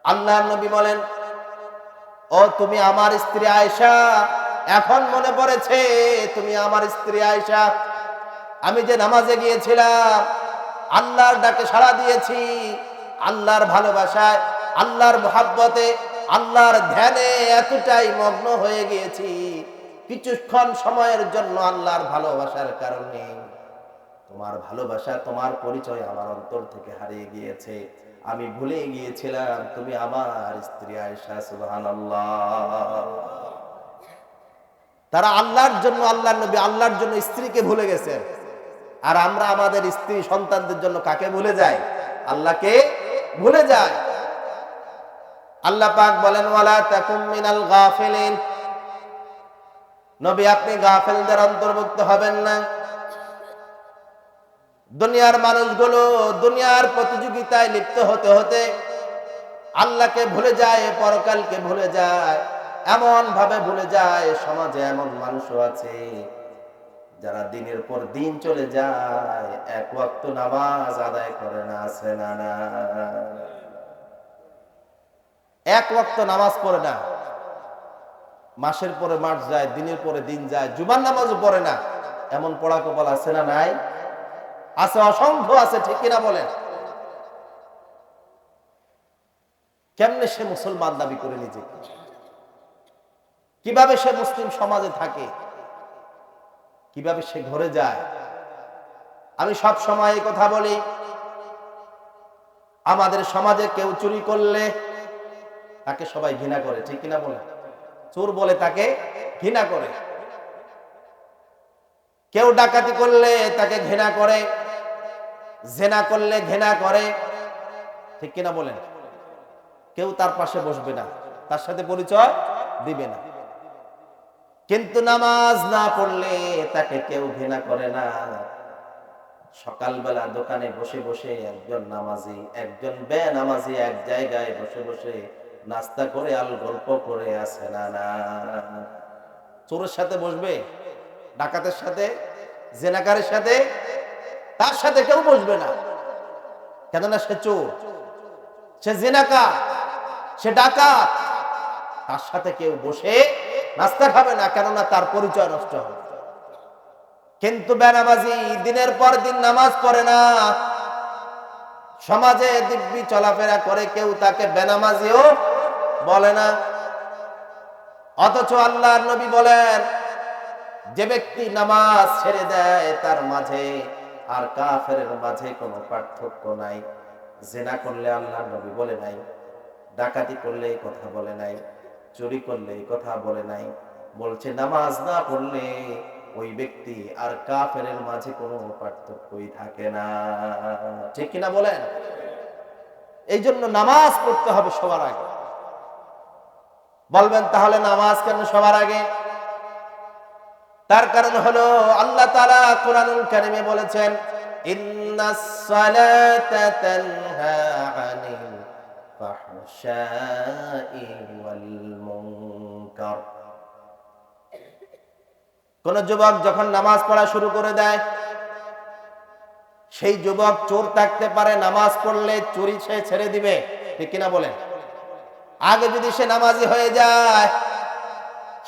আল্লাহর নবী বলেন, ও তুমি আমার স্ত্রী আয়েশা, এখন মনে পড়েছে তুমি আমার স্ত্রী আয়েশা। আমি যে নামাজে গিয়েছিলাম, আল্লাহর ডাকে সাড়া দিয়েছি, আল্লাহর ভালোবাসায়, আল্লাহর মুহাব্বতে, আল্লাহর ধ্যানে এতটাই মগ্ন হয়ে গিয়েছি, কিছুক্ষণ সময়ের জন্য আল্লাহর ভালোবাসার কারণে তোমার ভালোবাসা, তোমার পরিচয় আমার অন্তর থেকে হারিয়ে গিয়েছে। আমি ভুলে গিয়েছিলাম তুমি আমার স্ত্রী আয়েশা। সুবহানাল্লাহ। তারা আল্লাহর জন্য, আল্লাহর নবী আল্লাহর জন্য স্ত্রীকে ভুলে গেছেন, আর আমরা আমাদের স্ত্রী সন্তানদের জন্য কাকে ভুলে যাই? আল্লাহকে ভুলে যাই। আল্লাহ পাক বলেন, ওয়ালা তাকুম মিনাল গাফিলিন, নবী আপনি গাফেলদের অন্তর্ভুক্ত হবেন না। দুনিয়ার মানুষগুলো দুনিয়ার প্রতিযোগিতায় লিপ্ত হতে হতে আল্লাহকে ভুলে যায়, পরকালকে ভুলে যায়, এমন ভাবে ভুলে যায়। সমাজে এমন মানুষও আছে যারা দিনের পর দিন চলে যায়, এক ওয়াক্ত নামাজ আদায় করে না, আছে না? না, এক ওয়াক্ত নামাজ পড়ে না, মাসের পরে মাস যায়, দিনের পরে দিন যায়, জুমার নামাজও পড়ে না, এমন পড়া কপাল আছে না? নাই? আছে, অসংখ্য আছে, ঠিক কিনা বলেন? কেমনে সে মুসলমান দাবি করে নিজেকে? কিভাবে সে মুসলিম সমাজে থাকে? কিভাবে সে ঘরে যায়? আমি সব সময় এই কথা বলি, আমাদের সমাজে কেউ চুরি করলে তাকে সবাই ঘৃণা করে, ঠিক কিনা বলে? চোর বলে তাকে ঘৃণা করে। কেউ ডাকাতি করলে তাকে ঘৃণা করে, জেনা করলে ঘৃণা করে, ঠিক কিনা বলেন? কেউ তার পাশে বসবে না, তার সাথে পরিচয় দিবে না। কিন্তু নামাজ না পড়লে তাকে কেউ ঘৃণা করে না। সকালবেলা দোকানে বসে বসে একজন নামাজি, একজন বেনামাজি এক জায়গায় বসে বসে নাস্তা করে আল গল্প করে, আছে না? না, চোরের সাথে বসবে, ডাকাতের সাথে, জেনাকারের সাথে, তার সাথে কেউ বসবে না। কেননা সে চোর, সে জেনাকার, সে ডাকাত, তার সাথে কেউ বসে নাস্তা খাবে না, কেননা তার পরিচয় নষ্ট হবে। কিন্তু বেনামাজি দিনের পর দিন নামাজ পড়ে না, সমাজে দিব্যি চলাফেরা করে, কেউ তাকে বেনামাজিও বলে না। অথচ আল্লাহর নবী বলেন, যে ব্যক্তি নামাজ ছেড়ে দেয় তার মাঝে আর কাফেরের মাঝে কোনো পার্থক্য নাই। জিনা করলে আল্লাহর নবী বলে নাই, ডাকাতি করলে এই কথা বলে নাই, চুরি করলে এই কথা বলে নাই, বলছে নামাজ না পড়লে ওই ব্যক্তি আর কাফেরের মাঝে কোনো পার্থক্যই থাকে না, ঠিক কিনা বলেন? এই জন্য নামাজ পড়তে হবে সবার আগে। বলবেন তাহলে নামাজ কেন সবার আগে? তার কারণ হলো আল্লাহ তাআলা কোরআনুল কারীমে বলেছেন, ইন্নাস সালাতা তানহা আনিল ফাহশাই ওয়াল মুনকার। কোন যুবক যখন নামাজ পড়া শুরু করে দেয়, সেই যুবক চোর থাকতে পারে, নামাজ পড়লে চুরি সে ছেড়ে দিবে, ঠিক কিনা বলেন? আগে যদি সে নামাজি হয়ে যায়,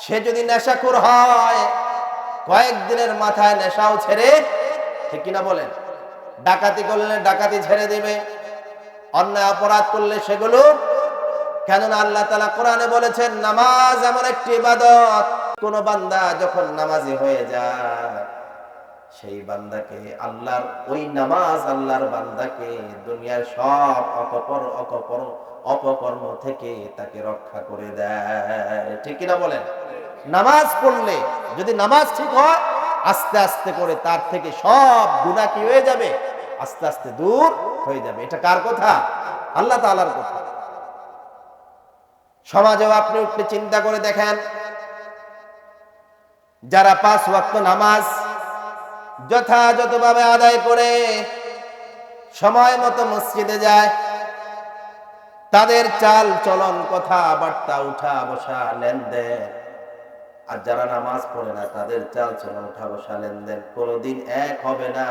সে যদি নেশাখোর হয়, কয়েকদিনের মাথায় নেশাও ছেড়ে, ঠিক কিনা বলেন? ডাকাতি করলে ডাকাতি ছেড়ে দিবে, অন্যায় অপরাধ করলে সেগুলো। কেননা আল্লাহ তাআলা কোরআনে বলেছেন, নামাজ এমন একটি ইবাদত, কোন বান্দা যখন নামাজি হয়ে যায়, সেই বান্দাকে আল্লাহর ওই নামাজ আল্লাহর বান্দাকে দুনিয়ার সব অপকর্ম থেকে তাকে রক্ষা করে দেয়, ঠিক কিনা বলেন? নামাজ পড়লে যদি নামাজ ঠিক হয়, আস্তে আস্তে করে তার থেকে সব গুনাহ কি হয়ে যাবে? আস্তে আস্তে দূর হয়ে যাবে। এটা কার কথা? আল্লাহ তাআলার কথা। সমাজেও আপনি একটু চিন্তা করে দেখেন, যারা 5 ওয়াক্ত নামাজ যথাযথভাবে আদায় করে সময় মতো মসজিদে যায়, তাদের চাল চলন, কথাবার্তা, উঠা বসা, লেনদেন, আর যারা নামাজ পড়ে না তাদের চাল চলন, উঠা বসা, লেনদেন কোনোদিন এক হবে না।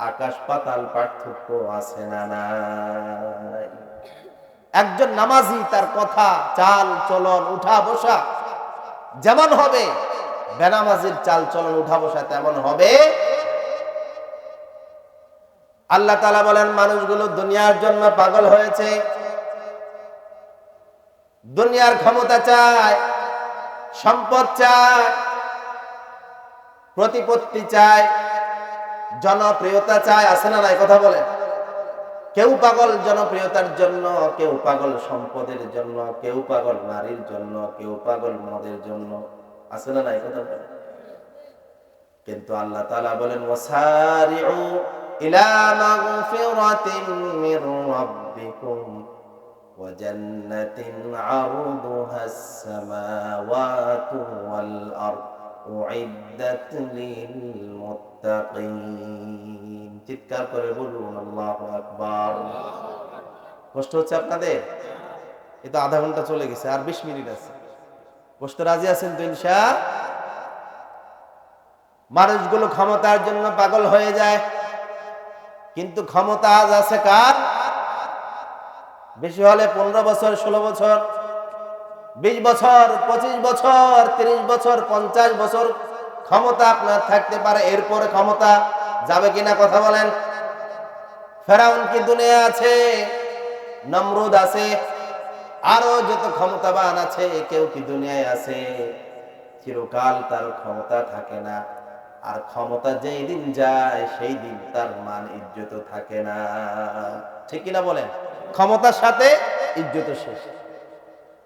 আকাশ পাতাল পার্থক্য, আছে না? নাই? একজন নামাজি তার কথা, চাল চলন, উঠা বসা যেমন হবে, বেনামাজির চাল চলন, উঠা বসা তেমন হবে। আল্লাহ তাআলা বলেন, মানুষগুলো দুনিয়ার জন্য পাগল হয়েছে, দুনিয়ার ক্ষমতা চায়, সম্পদ চায়, প্রতিপত্তি চায়, জনপ্রিয়তা চায়, আছে না? নাই? কথা বলেন। কেউ পাগল জনপ্রিয়তার জন্য, কেউ পাগল সম্পদের জন্য, কেউ পাগল নারীর জন্য, কেউ পাগল মদের জন্য, আছে না? নাই? কথা বলেন। কিন্তু আল্লাহ তাআলা বলেন, ওয়াসারিউ ইলা মাগফিরাতিন মির রাব্বিকুম ওয়া জান্নাতিন আরদুহাস সামাওয়াতু ওয়াল আরদ উইদ্দাত লিল মুত্তাকিন। চিৎকার করে বলুন আল্লাহু আকবার। কষ্ট হচ্ছে আপনাদের? এই তো আধা ঘন্টা চলে গেছে, আর 20 মিনিট আছে। বসতে রাজি আছেন তো ইনশা? মানুষগুলো ক্ষমতার জন্য পাগল হয়ে যায়, কিন্তু ক্ষমতা আজ আছে কার? বেশি হলে 15 বছর, 16 বছর, 20 বছর, 25 বছর, 30 বছর, 50 বছর ক্ষমতা আপনার থাকতে পারে। এরপরে ক্ষমতা যাবে কিনা কথা বলেন? ফেরাউন কি দুনিয়া আছে? নমরুদ আছে, আরো যত ক্ষমতাবান আছে, কেউ কি দুনিয়ায় আছে? চিরকাল তার ক্ষমতা থাকে না। আর ক্ষমতা যেই দিন যায় সেই দিন তার মান ইজ্জত থাকে না। ঠিক কিনা বলেন? ক্ষমতার সাথে ইজ্জত শেষ।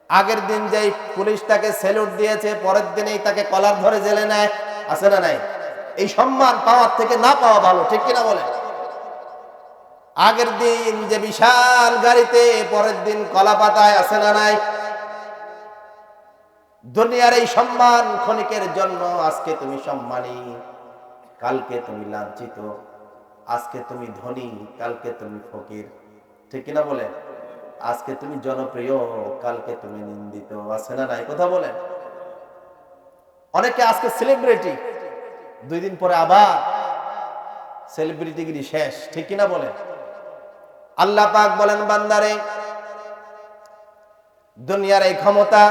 আগের দিন যেই পুলিশ তাকে স্যালুট দিয়েছে, পরের দিনেই তাকে কলার ধরে জেলে নেয়, আছে না নাই? এই সম্মান পাওয়ার থেকে না পাওয়া ভালো। ঠিক কিনা বলেন? আগের দিন যে বিশাল গাড়িতে, পরের দিন কলা পাতায়, আছে না নাই? দুনিয়ার এই সম্মান ক্ষণিকের জন্য। আজকে তুমি সম্মানী, কালকে তুমি লাঞ্ছিত। আজকে তুমি ধনী, কালকে তুমি ফকির। ঠিক কিনা বলে? আজকে তুমি জনপ্রিয়, কালকে তুমি নিন্দিত, আছে না নাই? কথা বলেন। অনেকে আজকে সেলিব্রিটি, 2 দিন পরে আবার সেলিব্রিটিগিরি শেষ। ঠিক কিনা বলে? আল্লাহ পাক বলেন, বান্দারে, দুনিয়ার এই ক্ষমতা,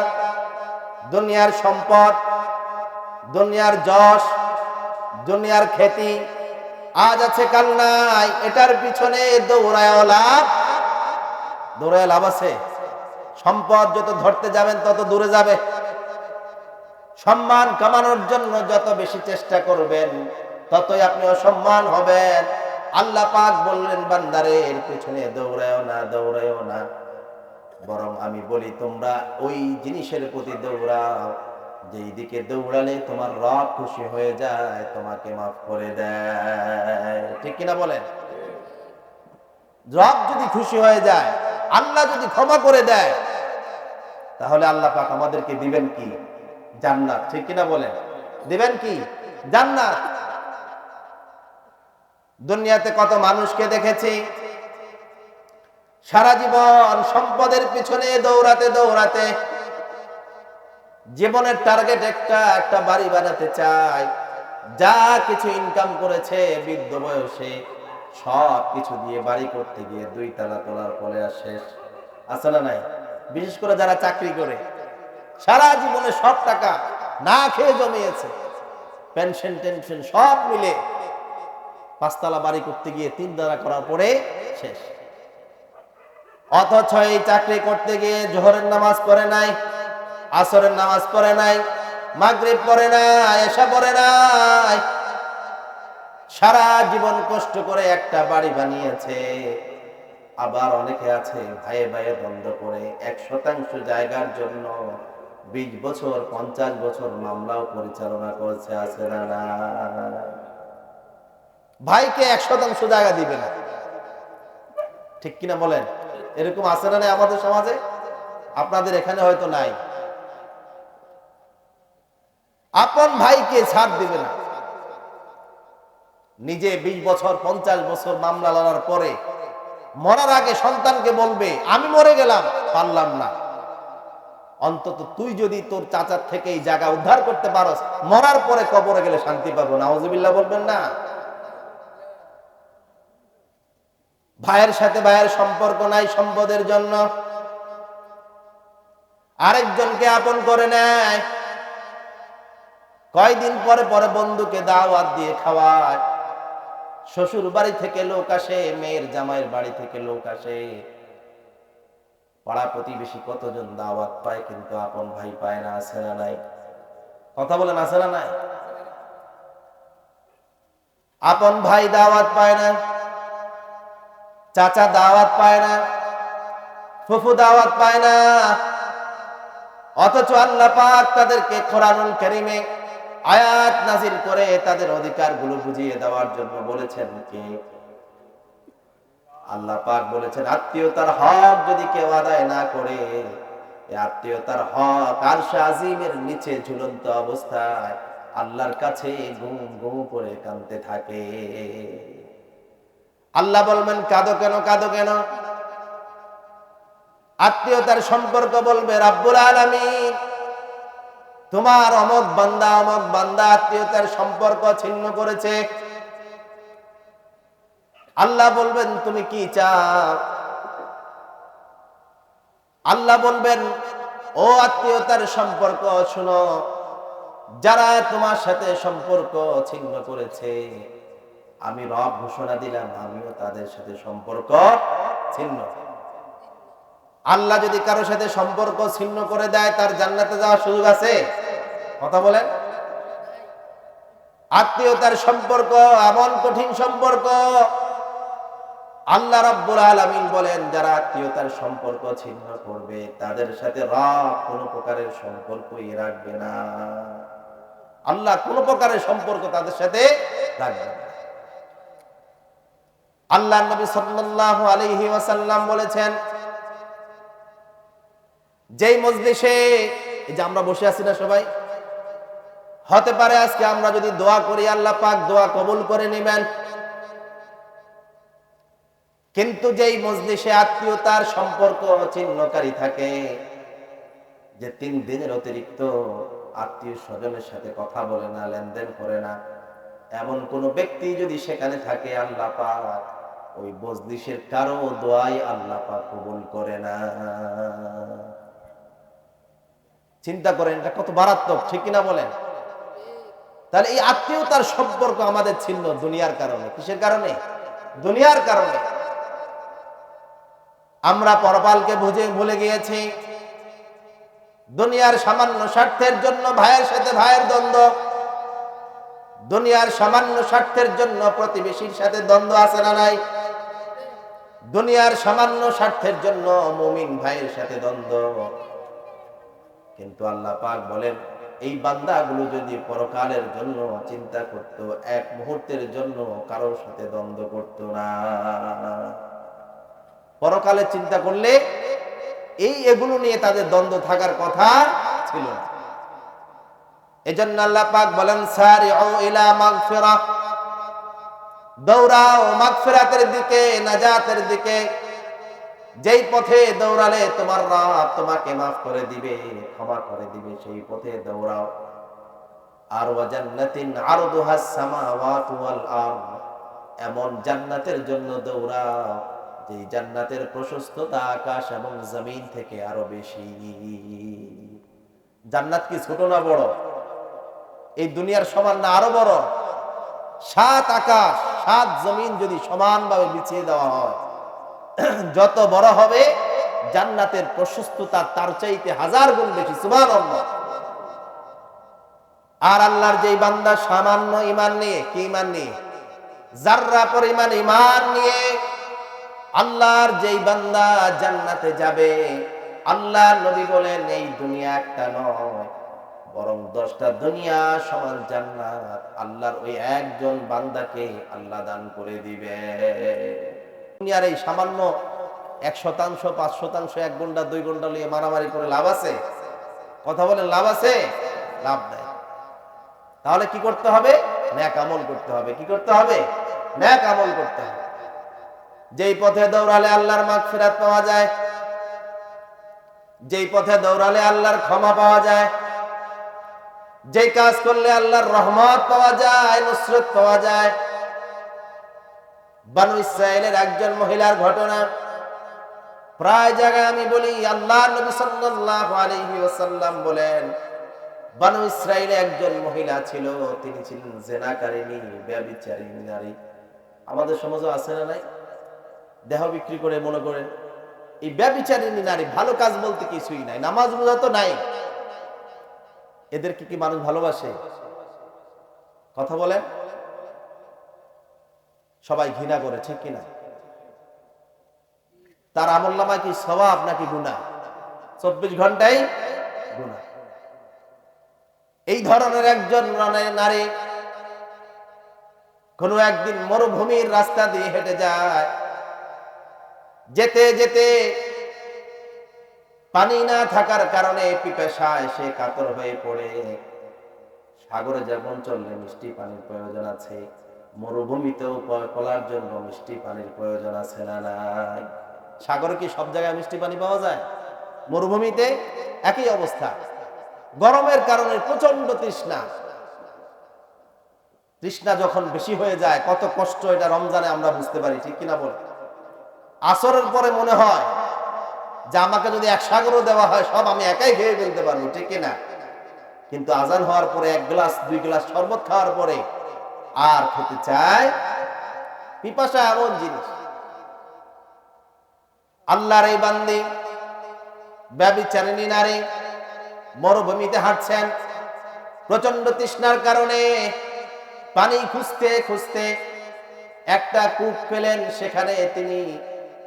দুনিয়ার সম্পদ, দুনিয়ার যশ, দুনিয়ার খ্যাতি আজ আছে কাল নাই। এটার পিছনে দৌড়ায় লাভ, দৌড়ায় লাভ আছে? সম্পদ যত ধরতে যাবেন তত দূরে যাবে। সম্মান কামানোর জন্য যত বেশি চেষ্টা করবেন ততই আপনি অসম্মান হবেন। আল্লাহ পাক বললেন, বান্দারে, এর পিছনে দৌড়ায়ও না, দৌড়ায়ও না, বরং আমি বলি তোমরা ওই জিনিসের প্রতি দৌড়াও যেই দিকে দৌড়ালে তোমার রব খুশি হয়ে যায়, তোমাকে মাফ করে দেয়। ঠিক কিনা বলেন? রব যদি খুশি হয়ে যায়, আল্লাহ যদি ক্ষমা করে দেয়, তাহলে আল্লাহ পাক আমাদেরকে দিবেন কি? জান্নাত। ঠিক কিনা বলেন? দিবেন কি? জান্নাত। দুনিয়াতে কত মানুষকে দেখেছি সারা জীবন সম্পদের পিছনে দৌড়াতে দৌড়াতে জীবনের টার্গেট একটা বাড়ি বানাতে চায়। যা কিছু ইনকাম করেছে বৃদ্ধ বয়সে সব কিছু দিয়ে বাড়ি করতে গিয়ে 2 তলা তোলার পরে আর শেষ, আছে না নাই? বিশেষ করে যারা চাকরি করে সারা জীবনে সব টাকা না খেয়ে জমিয়েছে, পেনশন টেনশন সব মিলে 5 তলা বাড়ি করতে গিয়ে 3 তলা করার পরে শেষ। অথচ এই চাকরি করতে গিয়ে জোহরের নামাজ পড়ে নাই, আসরের নামাজ পড়ে নাই, মাগরিব পড়ে নাই, এশা পড়ে নাই, সারা জীবন কষ্ট করে একটা বাড়ি বানিয়েছে। আবার অনেকে আছে ভাইয়ে ভাইয়ে দ্বন্দ্ব করে 1% জায়গার জন্য 20 বছর 50 বছর মামলাও পরিচালনা করছে, আছে না না? ভাইকে 1% জায়গা দিবে না। ঠিক কিনা বলেন? এরকম আছে না নাই আমাদের সমাজে? আপনাদের এখানে হয়তো নাই। আপন ভাইকে ছাড় দিবে না। নিজে 20 বছর 50 বছর মামলা লড়ার পরে মরার আগে সন্তানকে বলবে, আমি মরে গেলাম, পারলাম না, অন্তত তুই যদি তোর চাচার থেকে এই জায়গা উদ্ধার করতে পারস, মরার পরে কবরে গেলে শান্তি পাবো। নাউজুবিল্লাহ বলবেন না? ভাইয়ের সাথে ভাইয়ের সম্পর্ক নাই সম্পদের জন্য, আরেকজনকে আপন করে নেয়। কয়দিন পরে পরে বন্ধুকে দাওয়াত দিয়ে খাওয়ায়। শ্বশুর বাড়ি থেকে লোক আসে, মেয়ের জামাইয়ের বাড়ি থেকে লোক আসে, পাড়া প্রতিবেশী কতজন দাওয়াত পায়, কিন্তু আপন ভাই পায় না, আছে না নাই? কথা বলেন, আছে না নাই? আপন ভাই দাওয়াত পায় না, চাচা দাওয়াত পায় না, ফুফু দাওয়াত পায় না। অথচ আল্লাহ পাক তাদেরকে কোরআনুল কারীমে আয়াত নাযিল করে তাদের অধিকারগুলো বুঝিয়ে দেওয়ার জন্য বলেছেন কি? আল্লাহ পাক বলেছেন, আত্মীয়তার হক যদি কেউ আদায় না করে, এই আত্মীয়তার হক আরশে আজিমের নিচে ঝুলন্ত অবস্থায় আল্লাহর কাছে গুম গুম করে কাঁদতে থাকে। আল্লাহ বলবেন, কাঁদো কেন, কাঁদো কেন? আত্মীয়তার সম্পর্ক বলবে রাব্বুল আলামিন তোমার অমুক বান্দা আত্মীয়তার সম্পর্ক ছিন্ন করেছে। আল্লাহ বলবেন তুমি কি চাও? আল্লাহ বলবেন ও আত্মীয়তার সম্পর্ক শুনো, যারা তোমার সাথে সম্পর্ক ছিন্ন করেছে আমি রব ঘোষণা দিলাম আমিও তাদের সাথে সম্পর্ক ছিন্ন। আল্লাহ যদি কারোর সাথে সম্পর্ক ছিন্ন করে দেয় তার জান্নাতে যাওয়ার সুযোগ আছে? কথা বলেন। আত্মীয়তার সম্পর্ক এমন কঠিন সম্পর্ক, আল্লাহ রাব্বুল আলামিন বলেন যারা আত্মীয়তার সম্পর্ক ছিন্ন করবে তাদের সাথে রব কোনো প্রকারের সম্পর্কই রাখবে না। আল্লাহ কোনো প্রকারের সম্পর্ক তাদের সাথে রাখবে না। আল্লাহর নবী সাল্লাল্লাহু আলাইহি ওয়াসাল্লাম বলেছেন যেই মজলিসে এই যে আমরা বসে আছি না সবাই, হতে পারে আজকে আমরা যদি দোয়া করি আল্লাহ পাক দোয়া কবুল করে নেবেন, কিন্তু যেই মজলিসে আত্মীয়তার সম্পর্ক ছিন্নকারী থাকে, যে 3 দিনের অতিরিক্ত আত্মীয় স্বজনের সাথে কথা বলে না, লেনদেন করে না, এমন কোন ব্যক্তি যদি সেখানে থাকে আল্লাহ পাক ওই মজলিসের কারো দোয়াই আল্লাহ পাক কবুল করে না। চিন্তা করেন এটা কত মারাত্মক, ঠিক কিনা বলেন? তাহলে এই আত্মীয়তার সম্পর্ক আমাদের ছিন্ন দুনিয়ার কারণে। কিসের কারণে? দুনিয়ার কারণে। আমরা পরকালকে ভুলে গিয়েছি। দুনিয়ার সামান্য স্বার্থের জন্য ভাইয়ের সাথে ভাইয়ের দ্বন্দ্ব, দুনিয়ার সামান্য স্বার্থের জন্য প্রতিবেশীর সাথে দ্বন্দ্ব আছে না নাই? দুনিয়ার সামান্য স্বার্থের জন্য মুমিন ভাইয়ের সাথে দ্বন্দ্ব। কিন্তু আল্লাহ পাক বলেন এই বান্দাগুলো যদি পরকালের জন্য চিন্তা করত, এক মুহূর্তের জন্য কারোর সাথে দ্বন্দ্ব করত না। পরকালের চিন্তা করলে এগুলো নিয়ে তাদের দ্বন্দ্ব থাকার কথা ছিল না। এজন্য আল্লাহ পাক বলেন সারিউ ইলা মাগফিরাহ, দৌড়াও মাগফিরাতের দিকে, নাজাতের দিকে। যেই পথে দৌড়ালে তোমার রব তোমাকে মাফ করে দিবে, ক্ষমা করে দিবে, সেই পথে দৌড়াও। আর ওয়া জান্নাতিন আরদুহাস সামাওয়াতু ওয়াল আরদ, এমন জান্নাতের জন্য দৌড়াও যে জান্নাতের প্রশস্ততা আকাশ এবং জমিন থেকে আরো বেশি। জান্নাত কি ছোট না বড়? এই দুনিয়ার সমান না আরো বড়? 7 আকাশ 7 জমিন যদি সমানভাবে বিছিয়ে দেওয়া হয়, যত বড় হবে জান্নাতের প্রশস্ততা তার চাইতে 1000 গুণ বেশি। সুবহানাল্লাহ। আর আল্লাহর যেই বান্দা সামান্য ঈমান নিয়ে, কি ঈমান নিয়ে? যাররা পরিমাণ ঈমান নিয়ে আল্লাহর যেই বান্দা জান্নাতে যাবে, আল্লাহর নবী বলেন এই দুনিয়া একটা নয় বরং 10টা দুনিয়া সমান জান্নাত আল্লাহর ওই একজন বান্দাকে আল্লাহ দান করে দিবে। দুনিয়ার এই সামান্য 1% 5%, 1 ঘন্টা 2 ঘন্টা নিয়ে মারামারি করে লাভ আছে? কথা বলেন, লাভ আছে? লাভ নাই। তাহলে কি করতে হবে? নেক আমল করতে হবে। কি করতে হবে? নেক আমল করতে হবে। যেই পথে দৌড়ালে আল্লাহর মাগফিরাত পাওয়া যায়, যেই পথে দৌড়ালে আল্লাহর ক্ষমা পাওয়া যায়, যেই কাজ করলে আল্লাহর রহমত পাওয়া যায়, নুসরত পাওয়া যায়। বনু ইসরাইলের একজন মহিলার ঘটনা প্রায় জায়গায় আমি বলি। আল্লাহর নবী সাল্লাল্লাহু আলাইহি ওয়াসাল্লাম বলেন বনু ইসরাইলে একজন মহিলা ছিল, তিনি ছিলেন জেনাকারিনী, ব্যভিচারিণী নারী। আমাদের সমাজে আছে না নাই? দেহ বিক্রি করে মনে করেন এই ব্যভিচারিণী নারী, ভালো কাজ বলতে কিছুই নাই, নামাজ রোজা তো নাই। এদেরকে কি মানুষ ভালোবাসে? কথা বলেন। সবাই ঘৃণা করে, ঠিক কিনা? তার আমলনামায় কি সওয়াব নাকি গুনাহ? 24 ঘন্টাই গুনাহ। এই ধরনের একজন নারী কোন একদিন মরুভূমির রাস্তা দিয়ে হেঁটে যায়, যেতে যেতে পানি না থাকার কারণে পিপাসায় সে কাতর হয়ে পড়ে। সাগরে যেমন চললে মিষ্টি পানির প্রয়োজন আছে, মরুভূমিতেও চলার জন্য মিষ্টি পানির প্রয়োজন আছে না নাই? সাগরে কি সব জায়গায় মিষ্টি পানি পাওয়া যায়? মরুভূমিতে একই অবস্থা। গরমের কারণে প্রচন্ড তৃষ্ণা। তৃষ্ণা যখন বেশি হয়ে যায় কত কষ্ট এটা রমজানে আমরা বুঝতে পারি, ঠিক কিনা বল? আসরের পরে মনে হয় যে আমাকে যদি এক সাগরও দেওয়া হয় সব আমি একাই খেয়ে ফেলতে পারবো, ঠিক কিনা? কিন্তু আজান হওয়ার পরে 1 গ্লাস 2 গ্লাস শরবত খাওয়ার পরে আর খেতে চায়। পিপাসা এমন জিনিস। আল্লাহর এই বান্দি ব্যভিচারিণী নারী মরুভূমিতে হাঁটছেন, প্রচন্ড তৃষ্ণার কারণে পানি খুঁজতে খুঁজতে একটা কূপ পেলেন। সেখানে তিনি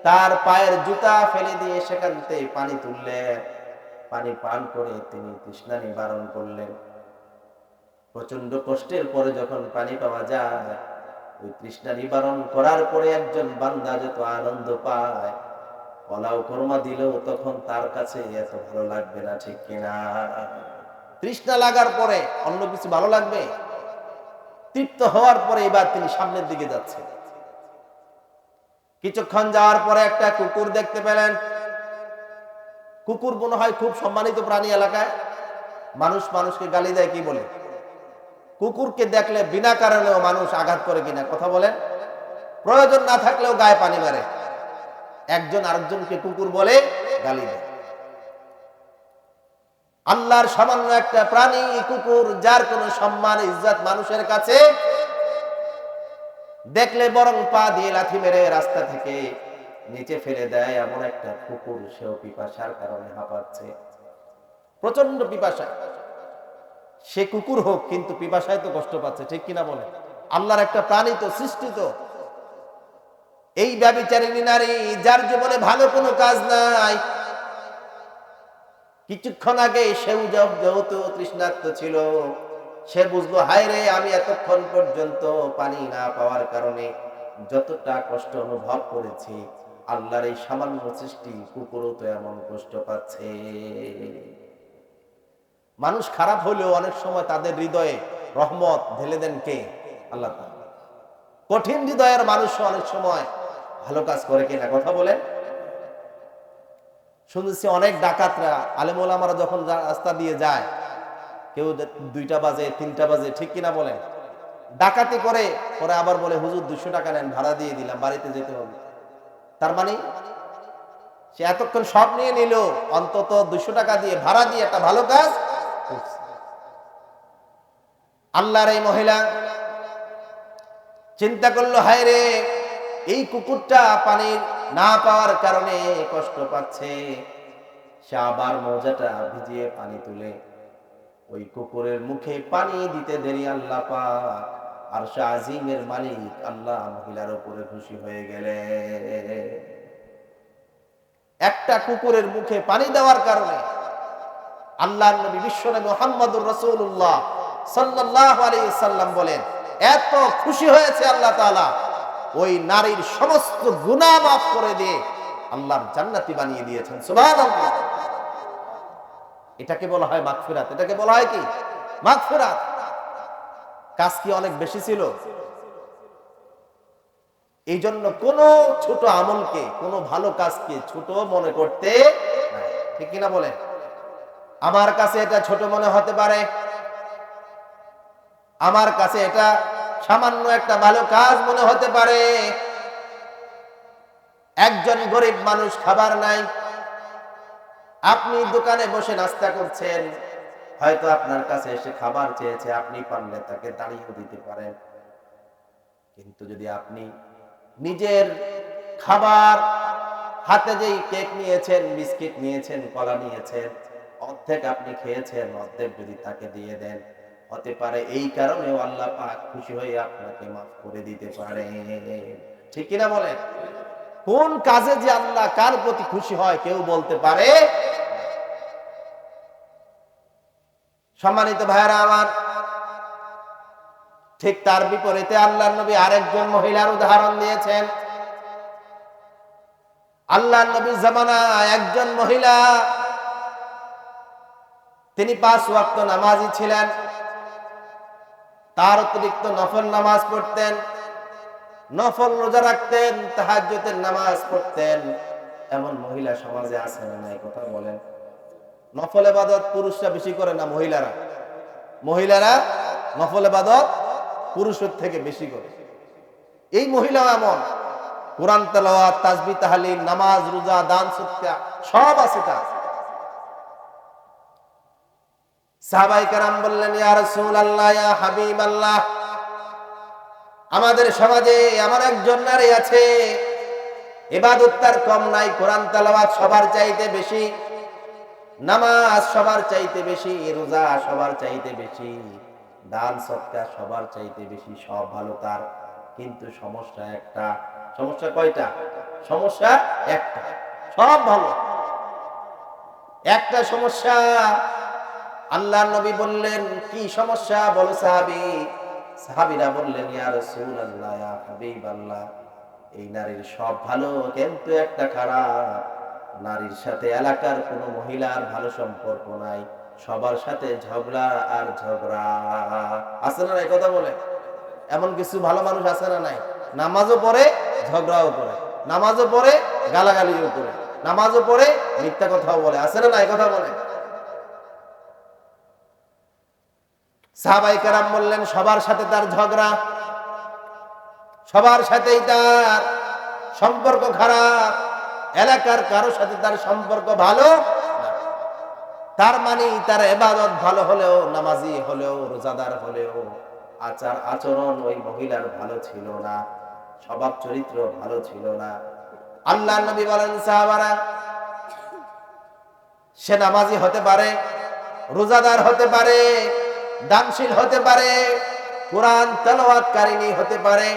তার পায়ের জুতা ফেলে দিয়ে সেখান থেকে পানি তুললেন। পানি পান করে তিনি তৃষ্ণা নিবারণ করলেন। প্রচন্ড কষ্টের পরে যখন পানি পাওয়া যায়, ওই তৃষ্ণা নিবারণ করার পরে একজন বান্দা যত আনন্দ পায়, পোলাও কোরমা দিলেও তখন তার কাছে এত ভালো লাগবে না, ঠিক কিনা? তৃষ্ণা লাগার পরে অন্য কিছু ভালো লাগবে? তৃপ্ত হওয়ার পরে এবার তিনি সামনের দিকে যাচ্ছেন। কিছুক্ষণ যাওয়ার পরে একটা কুকুর দেখতে পেলেন। কুকুর মনে হয় খুব সম্মানিত প্রাণী এলাকায়। মানুষ মানুষকে গালি দেয়, কি বলে? কুকুরকে দেখলে বিনা কারণেও মানুষ আঘাত করে কিনা, কথা বলেন? প্রয়োজন না থাকলেও গায়ে পানি মারে। একজন আরেকজনকে কুকুর বলে গালি দেয়। আল্লাহর সামান্য একটা প্রাণী কুকুর, যার কোনো সম্মান ইজ্জত মানুষের কাছে, দেখলে বরং পা দিয়ে লাথি মেরে রাস্তা থেকে নিচে ফেলে দেয়। এমন একটা কুকুর, সেও পিপাসার কারণে হাঁপাচ্ছে, প্রচন্ড পিপাসা। সে কুকুর হোক, কিন্তু পিপাসায় তো কষ্ট পাচ্ছে, ঠিক কিনা বলে? আল্লাহর একটা প্রাণী তো, সৃষ্টি তো। এই ব্যভিচারিণী নারী, যার জীবনে ভালো কোনো কাজ নাই, কিছুক্ষণ আগে সেও যেহেতু তৃষ্ণার্ত ছিল, সে বুঝলো, হায় রে, আমি এতক্ষণ পর্যন্ত পানি না পাওয়ার কারণে যতটা কষ্ট অনুভব করেছি, আল্লাহর এই সামান্য সৃষ্টি কুকুরও তো এমন কষ্ট পাচ্ছে। মানুষ খারাপ হলেও অনেক সময় তাদের হৃদয়ে রহমত ঢেলে দেন কে? আল্লাহ তাআলা। কঠিন হৃদয়ের মানুষ অনেক সময় ভালো কাজ করে কিনা, কথা বলেন? শুনেছি অনেক ডাকাতরা, আলেম ওলামারা যখন রাস্তা দিয়ে যায়, কেউ 2টা বাজে 3টা বাজে, ঠিক কিনা বলেন, ডাকাতি করে পরে আবার বলে, হুজুর 200 টাকা নেন, ভাড়া দিয়ে দিলাম, বাড়িতে যেতে হবে। তার মানে সে এতক্ষণ সব নিয়ে নিল, অন্তত 200 টাকা দিয়ে ভাড়া দিয়ে একটা ভালো কাজ করছে। আল্লাহর এই মহিলা চিন্তা করলো, হায় রে, এই কুকুরটা পানি না পাওয়ার কারণে কষ্ট পাচ্ছে। সে আবার মোজাটা ভিজিয়ে পানি তুলে ওই কুকুরের মুখে পানি দিতে দেরি আল্লাহ পাক আরশ আজিমের মালিক আল্লাহ মহিলার উপরে খুশি হয়ে গেলেন। একটা কুকুরের মুখে পানি দেওয়ার কারণে আল্লাহর নবী বিশ্বনবী মুহাম্মদুর রাসূলুল্লাহ সাল্লাল্লাহু আলাইহি সাল্লাম বলেন, এত খুশি হয়েছে আল্লাহ তাআলা, ওই নারীর সমস্ত গুনাহ মাফ করে দিয়ে আল্লাহর জান্নাতি বানিয়ে দিয়েছেন। সুবহানাল্লাহ। এটাকে বলা হয় মাগফিরাত। এটাকে বলা হয় কি? মাগফিরাত। কাজ কি অনেক বেশি ছিল? এই জন্য কোন ছোট আমলকে, কোন ভালো কাজকে ছোট মনে করতে নাই, ঠিক কিনা বলে? আমার কাছে এটা ছোট মনে হতে পারে, আমার কাছে এটা সামান্য একটা ভালো কাজ মনে হতে পারে। একজন গরিব মানুষ খাবার নাই, আপনি দোকানে বসে নাস্তা করছেন, হয়তো আপনার কাছে এসে খাবার চেয়েছে, আপনি পারলে তাকে দাঁড়িয়ে দিতে পারেন। কিন্তু যদি আপনি নিজের খাবার হাতে, যেই কেক নিয়েছেন, বিস্কিট নিয়েছেন, কলা নিয়েছেন, অর্ধেক আপনি খেয়েছেন, অর্ধেক যদি তাকে দিয়ে দেন, হতে পারে এই কারণেও আল্লাহ পাক খুশি হয়ে আপনাকে মাফ করে দিতে পারে, ঠিক কিনা বলেন? কোন কাজে যে আল্লাহ কার প্রতি খুশি হয় কেউ বলতে পারে। সম্মানিত ভাইরা আমার, ঠিক তার বিপরীতে আল্লাহর নবী আরেকজন মহিলার উদাহরণ দিয়েছেন। আল্লাহর নবীর জামানায় একজন মহিলা, তিনি 5 ওয়াক্ত নামাজি ছিলেন, তার অতিরিক্ত নফল নামাজ পড়তেন, নফল রোজা রাখতেন, তাহাজ্জুদের নামাজ পড়তেন, এমন মহিলা সমাজে আছে না নাই? কথা বলেন। নফল ইবাদত পুরুষরা বেশি করে না মহিলারা? মহিলারা নফল ইবাদত পুরুষের থেকে বেশি করে। এই মহিলাও এমন, কোরআন তেলাওয়াত, তাসবিহ তাহলিল, নামাজ, রোজা, দান সদকা সব আছে তার। সাহাবায়ে কেরাম বললেন, ইয়া রাসূলুল্লাহ, ইয়া হাবিবাল্লাহ, আমাদের সমাজে এমন একজন নারী আছে, ইবাদত তার কম নাই, কোরআন তেলাওয়াত সবার চাইতে বেশি, নামাজ সবার চাইতে বেশি, রোজা সবার চাইতে বেশি, দান সদকা সবার চাইতে বেশি, সব ভালো তার। কিন্তু সমস্যা একটা। সমস্যা কয়টা? সমস্যা একটা। সব ভালো, একটা সমস্যা। আল্লাহর নবী বললেন, কি সমস্যা বলো সাহাবী? সাহাবীরা বললেন, ইয়া রাসূলুল্লাহ, ইয়া হাবিবাল্লাহ, এই নারীর সব ভালো কিন্তু একটা খারাপ। নারীর সাথে এলাকার কোনো মহিলার ভালো সম্পর্ক নাই, সবার সাথে ঝগড়া আর ঝগড়া। আছে না নাই? কথা বলে। এমন কিছু ভালো মানুষ আছে না নাই? নামাজও পড়ে, ঝগড়াও করে, নামাজও পড়ে, গালাগালিও করে, নামাজও পড়ে, মিথ্যা কথাও বলে। আছে না নাই? কথা বলে। সাহাবায়ে কেরাম বললেন, সবার সাথে তার ঝগড়া, সবার সাথেই তার সম্পর্ক খারাপ, এলাকার কারো সাথে তার সম্পর্ক ভালো না। তার মানে তার ইবাদত ভালো হলেও, নামাজি হলেও, রোজাদার হলেও, আচার আচরণ ওই মহিলার ভালো ছিল না, স্বভাব চরিত্র ভালো ছিল না। আল্লাহর নবী বলেন, সাহাবারা, সে নামাজি হতে পারে, রোজাদার হতে পারে, দানশীল হতে পারে, কোরআন তেলাওয়াতকারিনী হতে পারে,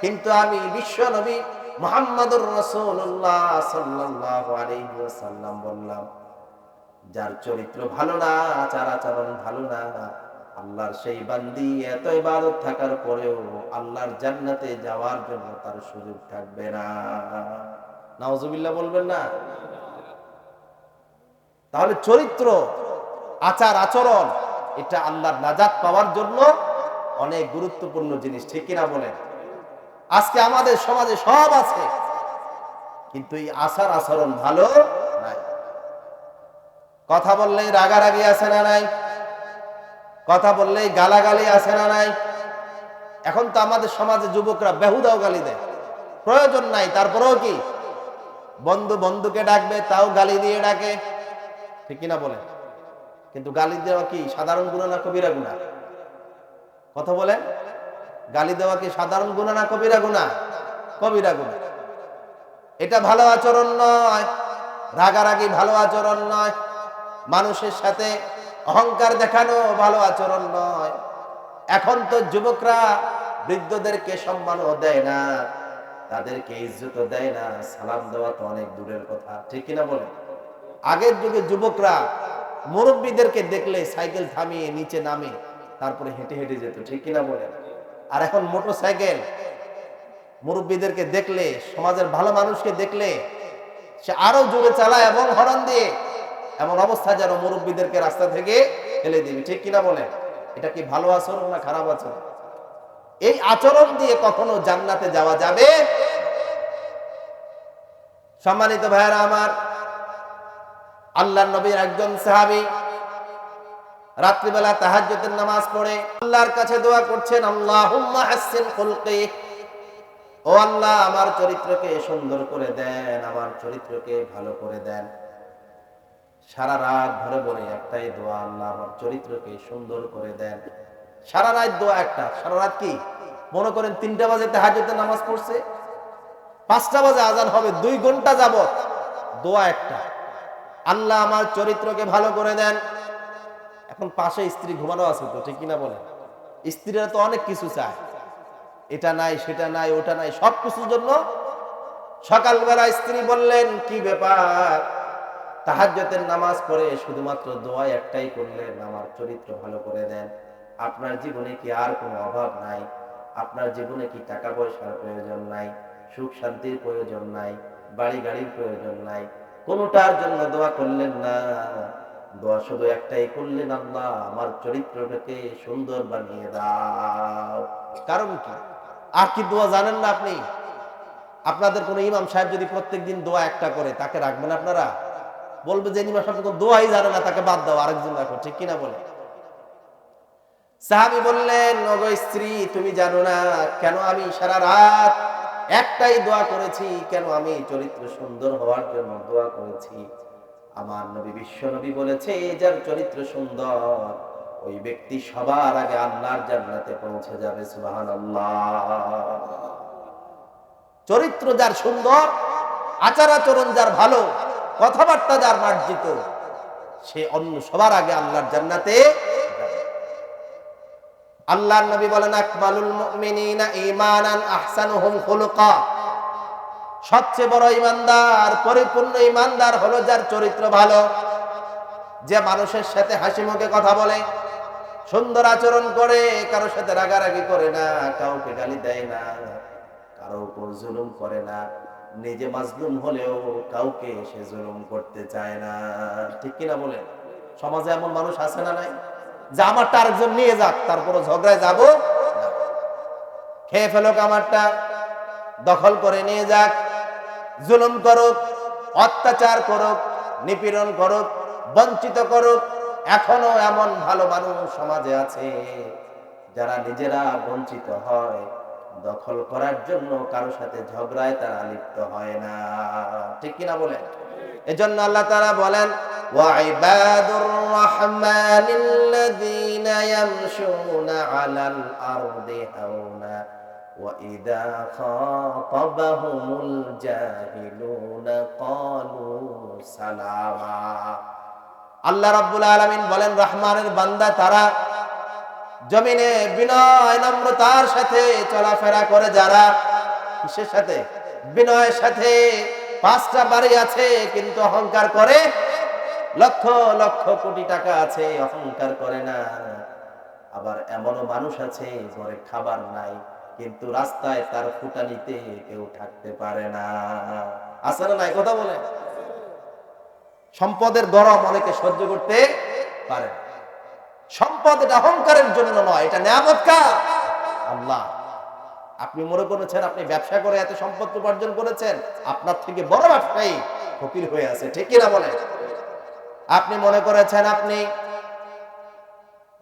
কিন্তু আমি বিশ্ব নবী মুহাম্মদুর রাসূলুল্লাহ সাল্লাল্লাহু আলাইহি ওয়াসাল্লাম বললাম, যার চরিত্র ভালো না, আচার আচরণ ভালো না, আল্লাহর সেই বান্দি এত ইবাদত থাকার পরেও আল্লাহর জান্নাতে যাওয়ার জন্য তার সুযোগ থাকবে না। নাউজুবিল্লাহ বলবেন না? তাহলে চরিত্র, আচার আচরণ, এটা আল্লাহর নাজাত পাওয়ার জন্য অনেক গুরুত্বপূর্ণ জিনিস। ঠিক কিনা বলেন? আজকে আমাদের সমাজে সব আছে, কিন্তু এই আচার আচরণ ভালো নাই। কথা বললেই রাগারাগি আছে না নাই? কথা বললেই গালাগালি আছে না নাই? এখন তো আমাদের সমাজে যুবকরা বেহুদাও গালি দেয়, প্রয়োজন নাই, তারপরেও কি বন্ধু বন্ধুকে ডাকবে, তাও গালি দিয়ে ডাকে। ঠিক কিনা বলেন? কিন্তু গালি দেওয়া কি সাধারণ গুনাহ না কবিরা গুনাহ? কথা বলেন। গালি দেওয়া কি সাধারণ গুনাহ না কবিরা গুনাহ? কবিরা গুনাহ। এটা ভালো আচরণ নয়, রাগারাগি ভালো আচরণ নয়, মানুষের সাথে অহংকার দেখানো ভালো আচরণ নয়। এখন তো যুবকরা বৃদ্ধদেরকে সম্মানও দেয় না, তাদেরকে ইজ্জতও দেয় না, সালাম দেওয়া তো অনেক দূরের কথা। ঠিক কিনা বলেন? আগের যুগে যুবকরা মুরব্বীদেরকে দেখলে সাইকেল থামিয়ে নিচে নামে, তারপরে হেঁটে হেঁটে যেত। ঠিক কিনা বলেন? আর এখন মোটরসাইকেল, মুরব্বীদেরকে দেখলে, সমাজের ভালো মানুষকে দেখলে সে আরো জোরে চালায় এবং হর্ন দিয়ে, এমন অবস্থা যেন মুরব্বীদেরকে রাস্তা থেকে ফেলে দিবে। ঠিক কিনা বলেন? এটা কি ভালো আচরণ না খারাপ আচরণ? এই আচরণ দিয়ে কখনো জান্নাতে যাওয়া যাবে? সম্মানিত ভাইয়েরা আমার, আল্লাহর নবীর একজন সাহাবী রাত্রিবেলা তাহাজ্জুদের নামাজ পড়ে আল্লাহর কাছে দোয়া করছেন, আল্লাহুম্মা হাসসিন খুলকি, ও আল্লাহ, আমার চরিত্রকে সুন্দর করে দেন, আমার চরিত্রকে ভালো করে দেন। সারা রাত ধরে বলে একটাই দোয়া, আল্লাহ আমার চরিত্রকে সুন্দর করে দেন। সারা রাত দোয়া একটা। সারা রাত কি মনে করেন 3টা বাজে তাহাজ্জুদের নামাজ পড়ছে, 5টা বাজে আজান হবে, 2 ঘন্টা যাবত দোয়া একটা, আল্লাহ আমার চরিত্রকে ভালো করে দেন। এখন পাশে স্ত্রী ঘুমানো আছে তো, ঠিক কিনা বলেন? স্ত্রীরা তো অনেক কিছু চায়, এটা নাই, সেটা নাই, ওটা নাই, সব কিছুর জন্য সকালবেলা স্ত্রী বললেন, কি ব্যাপার, তাহাজ্জুদের নামাজ পড়ে শুধুমাত্র দোয়া একটাই করলেন, আমার চরিত্র ভালো করে দেন। আপনার জীবনে কি আর কোনো অভাব নাই? আপনার জীবনে কি টাকা পয়সার প্রয়োজন নাই? সুখ শান্তির প্রয়োজন নাই? বাড়ি গাড়ির প্রয়োজন নাই? কোনোটার জন্য দোয়া করলেন না, দোয়া শুধু একটাই করলেন, আল্লাহ আমার চরিত্রটাকে সুন্দর বানিয়ে দাও। কারণ কি? আর কি দোয়া জানেন না আপনি? আপনাদের কোন ইমাম সাহেব যদি প্রত্যেকদিন দোয়া একটা করে, তাকে রাখবেন আপনারা? বলবে যে ইমাম সাহেব কোনো দোয়াই জানে না, তাকে বাদ দাও, আরেকজন রাখো। ঠিক কিনা বলে? সাহাবী বললেন, ওগো স্ত্রী, তুমি জানো না কেন আমি সারা রাত একটাই দোয়া করেছি? কেন আমি চরিত্র সুন্দর হওয়ার জন্য দোয়া করেছি? আমার নবী, বিশ্ব নবী বলেছে, যার চরিত্র সুন্দর ওই ব্যক্তি সবার আগে আল্লাহর জান্নাতে পৌঁছে যাবে। সুবহানাল্লাহ। চরিত্র যার সুন্দর, আচার আচরণ যার ভালো, কথাবার্তা যার মার্জিত, সে অন্য সবার আগে আল্লাহর জান্নাতে যাবে। আল্লাহর নবী বলেন, আকমালুল মুমিনিনা ঈমানান আহসানুহুম খুলুকা। সবচেয়ে বড় ঈমানদার, পরিপূর্ণ ঈমানদার হলো যার চরিত্র ভালো, যে মানুষের সাথে হাসি মুখে কথা বলে, সুন্দর আচরণ করে, কারোর সাথে রাগারাগি করে না, কাউকে গালি দেয় না, কারো উপর জুলুম করে না, নিজে মাজলুম হলেও কাউকে সে জুলুম করতে চায় না। ঠিক কিনা বলেন? সমাজে এমন মানুষ আছে না নাই, যে আমারটা আরেকজন নিয়ে যাক, তারপরে ঝগড়ায় যাব না, খেয়ে ফেলুক আমারটা, দখল করে নিয়ে যাক, জুলুম করুক, অত্যাচার করুক, নিপীড়ন করুক, বঞ্চিত করুক। এখনো এমন ভালো মানুষ সমাজে আছে যারা নিজেরা বঞ্চিত হয়, দখল করার জন্য কারোর সাথে ঝগড়ায় তারা লিপ্ত হয় না। ঠিক কিনা বলেন? এজন্য আল্লাহ তাআলা বলেন, ওয়া ইবাদুর রাহমানিল্লাযীনা ইয়ামশুনা আলাল আরদি হাওনা ওয়া ইযা খাতাবাহুমুল জাহিলুনা ক্বালু সালামা। আল্লাহ রাব্বুল আলামিন বলেন, রহমানের বান্দা তারা জমিনে বিনয় নম্রতার সাথে চলাফেরা করে যারা। কিসের সাথে? বিনয়ের সাথে। 5টা বাড়ি আছে কিন্তু অহংকার করে, লক্ষ লক্ষ কোটি টাকা আছে, অহংকার করে না। আবার এমনও মানুষ আছে ঘরে খাবার নাই, কিন্তু রাস্তায় তার ফুটানিতে কেউ থাকতে পারে না। আছে না নাই? কথা বলে। সম্পদের গরম অনেকে সহ্য করতে পারে না। সম্পদ এটা অহংকারের জন্য নয়, এটা নিয়ামত কার? আল্লাহ। আপনি মনে করেছেন আপনি ব্যবসা করে এত সম্পদ উপার্জন করেছেন, আপনার থেকে বড় ব্যবসায়ী ফকির হয়ে আছে। ঠিক কিনা বলেন? আপনি মনে করেছেন আপনি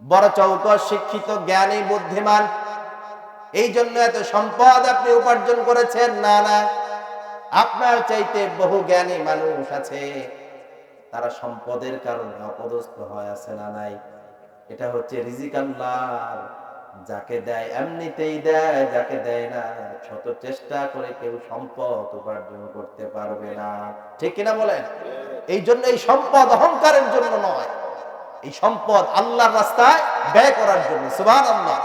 বড় চৌকস, শিক্ষিত, জ্ঞানী, বুদ্ধিমান, এই জন্য এত সম্পদ আপনি উপার্জন করেছেন। না না, আপনার চাইতে বহু জ্ঞানী মানুষ আছে, তারা সম্পদের কারণে অপদস্থ হয়ে আছে না নাই? এটা হচ্ছে রিজিক আল্লাহর, যাকে দেয় এমনিতেই দেয়, যাকে দেয় না শত চেষ্টা করে কেউ সম্পদ উপার্জন করতে পারবে না। ঠিক কিনা বলেন? এই জন্য এই সম্পদ অহংকারের জন্য নয়, এই সম্পদ আল্লাহর রাস্তায় ব্যয় করার জন্য। সুবহানাল্লাহ।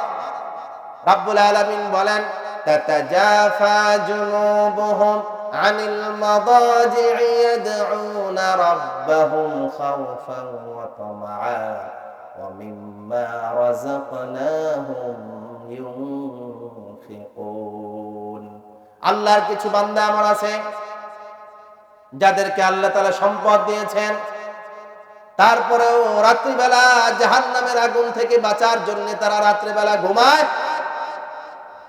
রাব্বুল আলামিন বলেন, তাতাজাফা জুনুবুহুম আনিল মাদাজি'i ইয়াদউনা রাব্বাহুম খাওফান ওয়া তামাআ ওয়া মিম্মা রাযাকনাহুম ইউনফিকুন। আল্লাহর কিছু বান্দা এমন আছে যাদেরকে আল্লাহ তাআলা সম্পদ দিয়েছেন, তারপরেও রাত্রিবেলা জাহান্নামের আগুন থেকে বাঁচার জন্য তারা রাত্রিবেলা ঘুমায়।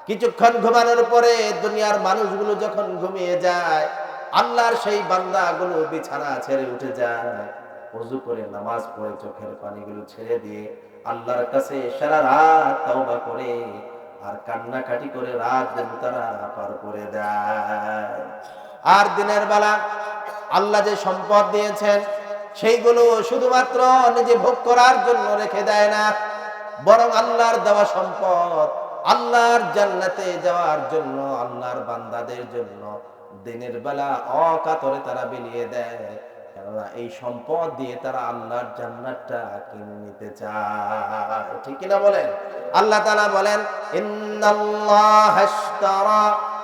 কিছুক্ষণ ঘুমানোর পরে দুনিয়ার মানুষগুলো যখন ঘুমিয়ে যায়, আল্লাহর সেই বান্দাগুলো বিছানা ছেড়ে উঠে যায়, ওযু করে নামাজ পড়ে চোখের পানিগুলো ছেড়ে দিয়ে আল্লাহর কাছে সারা রাত তওবা করে আর কান্নাকাটি করে রাত যেন তারা পার করে দেয়। আর দিনের বেলা আল্লাহ যে সম্পদ দিয়েছেন সেইগুলো শুধুমাত্র নিজে ভোগ করার জন্য রেখে দেয় না, বরং আল্লাহর দেওয়া সম্পদ আল্লাহর জান্নাতে যাওয়ার জন্য, আল্লাহর বান্দাদের জন্য দিনের বেলা অকাতরে তারা বিলিয়ে দেয়। কেননা এই সম্পদ দিয়ে তারা আল্লাহর জান্নাতটা কিনে নিতে চায়। ঠিক কিনা বলেন? আল্লাহ তাআলা বলেন, ইন্নাল্লাহা আশতারা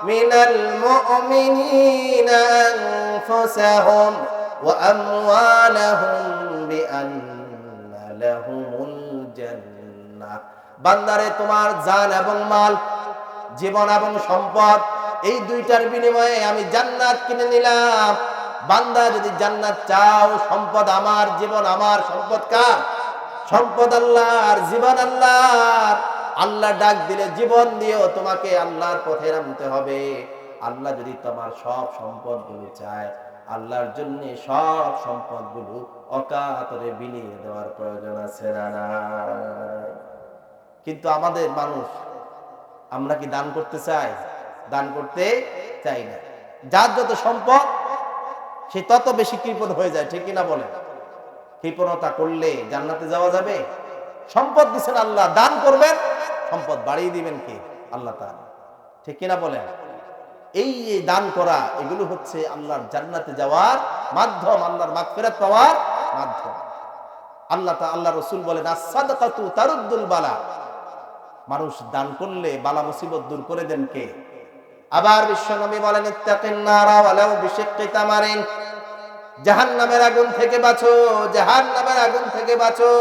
মিনাল মুমিনিনা আনফুসাহুম ওয়া আমওয়ালাহুম বিআন্না লাহুমুল জান্নাহ। বান্দারে, তোমার জান এবং মাল, জীবন এবং সম্পদ, এই দুইটার বিনিময়ে আমি জান্নাত কিনে নিলাম। বান্দা যদি জান্নাত চাও, সম্পদ আমার, জীবন আমার। সম্পদ কার? সম্পদ আল্লাহর, জীবন আল্লাহর। আল্লাহ ডাক দিলে জীবন দিয়েও তোমাকে আল্লাহর পথে নামতে হবে। আল্লাহ যদি তোমার সব সম্পদগুলো চায়, আল্লাহর জন্য সব সম্পদগুলো অকাতরে বিলিয়ে দেওয়ার প্রয়োজন আছে না নাই? কিন্তু আমাদের মানুষ, আমরা কি দান করতে চাই? দান করতে চাই না। যার যত সম্পদ সে তত বেশি কৃপণ হয়ে যায়, ঠিক কিনা বলেন? কৃপণতা করলে জান্নাতে যাওয়া যাবে? সম্পদ দিচ্ছেন আল্লাহ, দান করবেন, সম্পদ বাড়িয়ে দিবেন কে? আল্লাহ তাআলা, ঠিক কিনা বলেন? এই যে দান করা, এগুলো হচ্ছে আল্লাহর জান্নাতে যাওয়ার মাধ্যম, আল্লাহর মাগফিরাত পাওয়ার মাধ্যম। আল্লাহ রাসূল বলেন, আস-সাদাকাতু তারুদ্দুল বালা। মানুষ দান করলে বালা মুসিবত দূর করে দেন কে? আবার বিশ্বনবী বলেন, ইত্তাকিন নারা ওয়ালাউ বিশিক্কি তামারিন। জাহান্নামের আগুন থেকে বাঁচো, জাহান্নামের আগুন থেকে বাঁচো।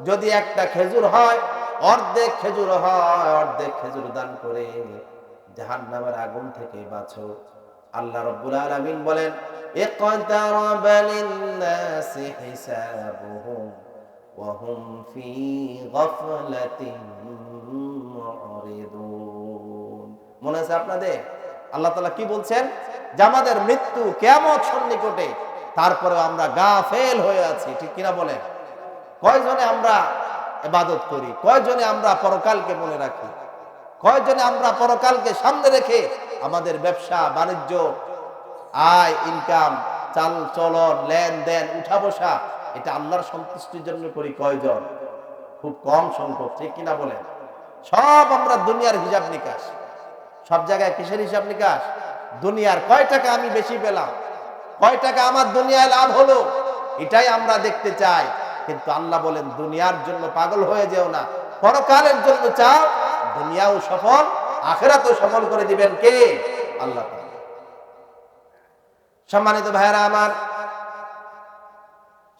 যদি একটা খেজুর হয়, অর্ধেক খেজুর হয়, অর্ধেক খেজুর দান করে জাহান্নামের আগুন থেকে বাঁচো। আল্লাহ রাব্বুল আলামিন বলেন, ইকতারাবা লিন-নাসি হিসাবুহুম ওয়া হুম ফি গাফলাতিন মুরিদুন। মনে আছে আপনাদের? আল্লাহ তাআলা কি বলছেন? যে আমাদের মৃত্যু, কিয়ামত সন্নিকটে, তারপরেও আমরা গাফেল হয়ে আছি, ঠিক কিনা বলেন? কয়জনে আমরা ইবাদত করি? কয়জনে আমরা পরকালকে মনে রাখি? কয়জনে আমরা পরকালকে সামনে রেখে আমাদের ব্যবসা বাণিজ্য, আয় ইনকাম, চাল চলন, লেনদেন, উঠা বসা, এটা আল্লাহর সন্তুষ্টির জন্য করি কয়জন? খুব কম সংখ্যক, ঠিক কিনা বলেন? সব আমরা দুনিয়ার হিসাব নিকাশ। সব জায়গায় কিসের হিসাব নিকাশ? দুনিয়ার কয় টাকা আমি বেশি পেলাম, কয় টাকা আমার দুনিয়ায় লাভ হলো, এটাই আমরা দেখতে চাই। কিন্তু আল্লাহ বলেন, দুনিয়ার জন্য পাগল হয়ে যেও না, পরকালের জন্য চাও। দুনিয়াও সফল, আখিরাতও সফল করে দিবেন কে? আল্লাহ তাআলা। সম্মানিত ভাইরা আমার,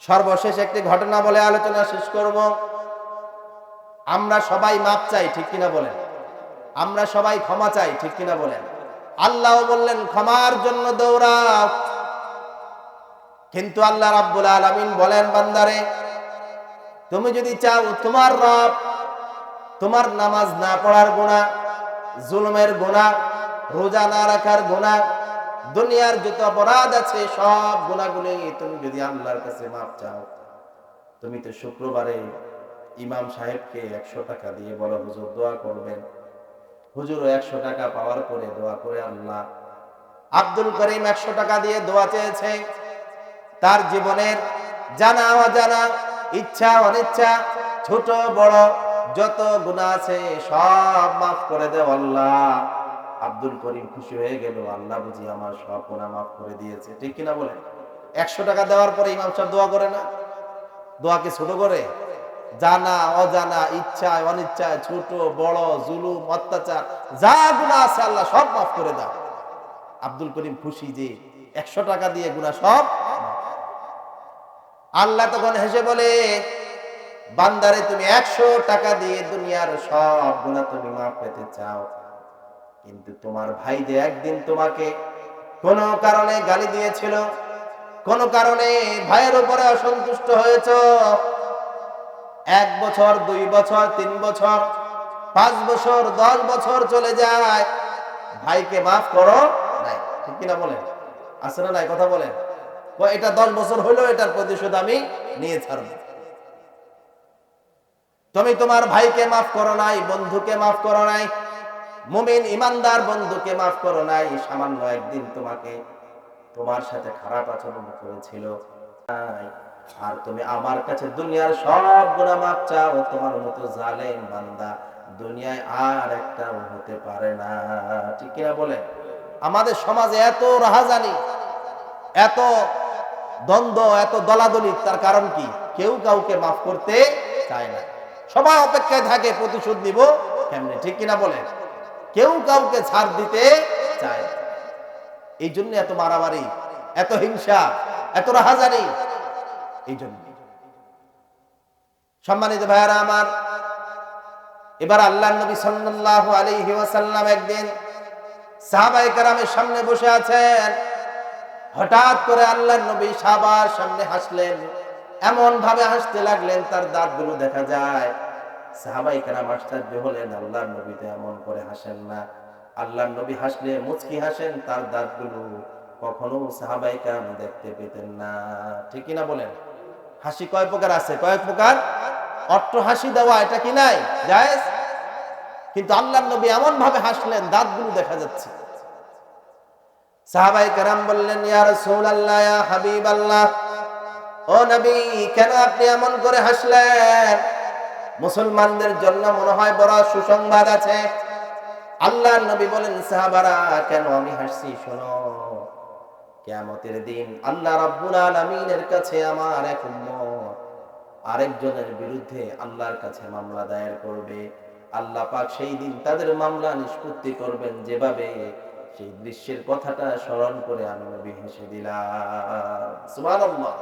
সর্বশেষ একটি ঘটনা বলে আলোচনা শেষ করব। আমরা সবাই মাপ চাই, ঠিক কিনা বলেন? আমরা সবাই ক্ষমা চাই, ঠিক কিনা বলেন? আল্লাহ বললেন, ক্ষমার জন্য দৌড়াও। কিন্তু আল্লাহ রাব্বুল আলামিন বলেন, বান্দারে, তুমি যদি চাও তোমার রব তোমার নামাজ না পড়ার গুনাহ, জুলুমের গুনাহ, রোজা না রাখার গুনাহ, দুনিয়ার যত অপরাধ আছে সব গুনাহগুলি তুমি যদি আল্লাহর কাছে মাপ চাও, তুমি তো শুক্রবারে ইমাম সাহেবকে 100 টাকা দিয়ে বলো, হুজুর দোয়া করবেন। হুজুর 100 টাকা পাওয়ার পরে দোয়া করে, আল্লাহ, আব্দুল করিম 100 টাকা দিয়ে দোয়া চেয়েছে, তার জীবনের জানা অজানা, ইচ্ছা অনিচ্ছা, ছোট বড় যত গুনাহ আছে সব মাফ করে দাও আল্লাহ। আব্দুল করিম খুশি হয়ে গেল, আল্লাহ বুঝি আমার সব গুনাহ মাফ করে দিয়েছে, ঠিক কিনা বলে? 100 টাকা দেওয়ার পরে ইমাম সাহেব দোয়া করে না? দোয়াকে ছোট করে? জানা অজানা, ইচ্ছা অনিচ্ছা, ছোট বড়, জুলুম অত্যাচার যা গুনাহ আছে আল্লাহ সব মাফ করে দাও। আব্দুল করিম খুশি যে 100 টাকা দিয়ে গুনাহ সব। আল্লাহ তখন হেসে বলে, বান্দারে, তুমি 100 টাকা দিয়ে দুনিয়ার সব গুনাহ তুমি মাফ পেতে চাও, কিন্তু তোমার ভাই যে একদিন তোমাকে কোনো কারণে গালি দিয়েছিল, কোনো কারণে ভাইয়ের উপরে অসন্তুষ্ট হয়েছ, 1 বছর 2 বছর 3 বছর 5 বছর 10 বছর চলে যায়, ভাইকে মাফ করো নাই, ঠিক কিনা বলেন? আছে না নাই? কথা বলেন। এটা 10 বছর হলো, এটার প্রতিশোধ আমি নিয়ে ছাড়ব। তুমি তোমার ভাইকে মাফ করো নাই, বন্ধুকে মাফ করো নাই, মুমিন ইমানদার বন্ধুকে মাফ করো নাই, সামান্য একদিন তোমাকে তোমার সাথে খারাপ আচরণ করেছিল, আর তুমি আমার কাছে দুনিয়ার সব গুনাহ মাফ চাও। তোমার মতো জালেম বান্দা দুনিয়ায় আর একটাও হতে পারে না, ঠিক কিনা বলে? আমাদের সমাজে এত রাহাজানি, এত দ্বন্দ্ব, এত দলাদলি, তার কারণ কি? কেউ কাউকে মাফ করতে চায় না। সবাই অপেক্ষায় থাকে প্রতিশোধ নিব কেমনে, ঠিক কিনা বলেন? কেউ কাউকে ছাড় দিতে চায় না। এই জন্য এত মারামারি, এত হিংসা, এত রাহাজানি। এই জন্য সম্মানিত ভাইয়ারা আমার, এবার আল্লাহর নবী সাল্লাল্লাহু আলাইহি ওয়াসাল্লাম একদিন সাহাবায়ে কেরামের সামনে বসে আছেন। হঠাৎ করে আল্লাহর নবী সাহাবার সামনে হাসলেন, এমন ভাবে হাসতে লাগলেন তার দাঁতগুলো দেখা যায়। সাহাবায়ে কেরাম আশ্চর্য হলেন, আল্লাহর নবী তো এমন করে হাসেন না। আল্লাহর নবী হাসলে মুচকি হাসেন, তার দাঁতগুলো কখনো সাহাবায়ে কেরাম দেখতে পেতেন না। ঠিক কি না বলেন? হাসি কয় প্রকার আছে? কয়েক প্রকার। অট্ট হাসি দেওয়া এটা কি নাই জায়েজ? কিন্তু আল্লাহর নবী এমন ভাবে হাসলেন দাঁতগুলো দেখা যাচ্ছে। সাহাবায়ে কেরাম বললেন, ইয়া রাসূলুল্লাহ, ইয়া হাবিবাল্লাহ, ও নবী, কেন আপনি এমন করে হাসলেন? মুসলমানদের জন্য মনে হয় বড় সুসংবাদ আছে। আল্লাহর নবী বলেন, সাহাবারা, কেন আমি হাসছি শোনো। কিয়ামতের দিন আল্লাহ রাব্বুল আলামিনের কাছে আমার এক উম্মত আরেকজনের বিরুদ্ধে আল্লাহর কাছে মামলা দায়ের করবে। আল্লাহ পাক সেই দিন তাদের মামলা নিষ্পত্তি করবেন যেভাবে, সেই দৃশ্যের কথাটা স্মরণ করে আমি নবী হেসে দিলাম। সুবহানাল্লাহ।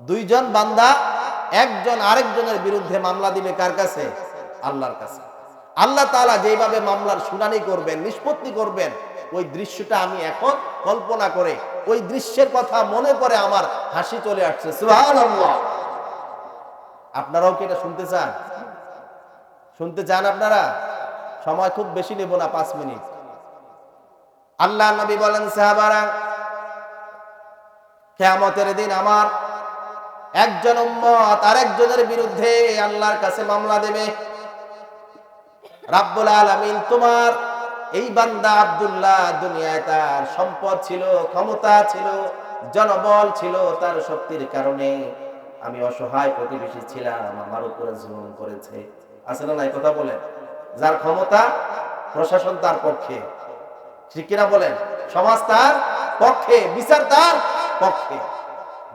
দুইজন বান্দা একজন আরেকজনের বিরুদ্ধে মামলা দিবে কার কাছে? আল্লাহর কাছে। আল্লাহ তাআলা যেভাবে মামলার শুনানি করবেন, নিষ্পত্তি করবেন, ওই দৃশ্যটা আমি এখন কল্পনা করে ওই দৃশ্যের কথা মনে করে আমার হাসি চলে আসছে। সুবহানাল্লাহ। আপনারাও কি এটা শুনতে চান? শুনতে চান আপনারা? সময় খুব বেশি নেব না, 5 মিনিট। আল্লাহ নবী বলেন, সাহাবারা, কিয়ামতের দিন আমার একজন উম্মত আরেকজনের বিরুদ্ধে আল্লাহর কাছে মামলা দেবে। রাব্বুল আলামিন, তোমার এই বান্দা আব্দুল্লাহ দুনিয়ায় তার সম্পদ ছিল, ক্ষমতা ছিল, জনবল ছিল, তার শক্তির কারণে আমি অসহায় প্রতিবেশী ছিলাম, আমার উপরে জুলুম করেছে। আছে না নাই কথা বলেন? যার ক্ষমতা, প্রশাসন তার পক্ষে, ঠিক কিনা বলেন? সমাজ তার পক্ষে, বিচার তার পক্ষে।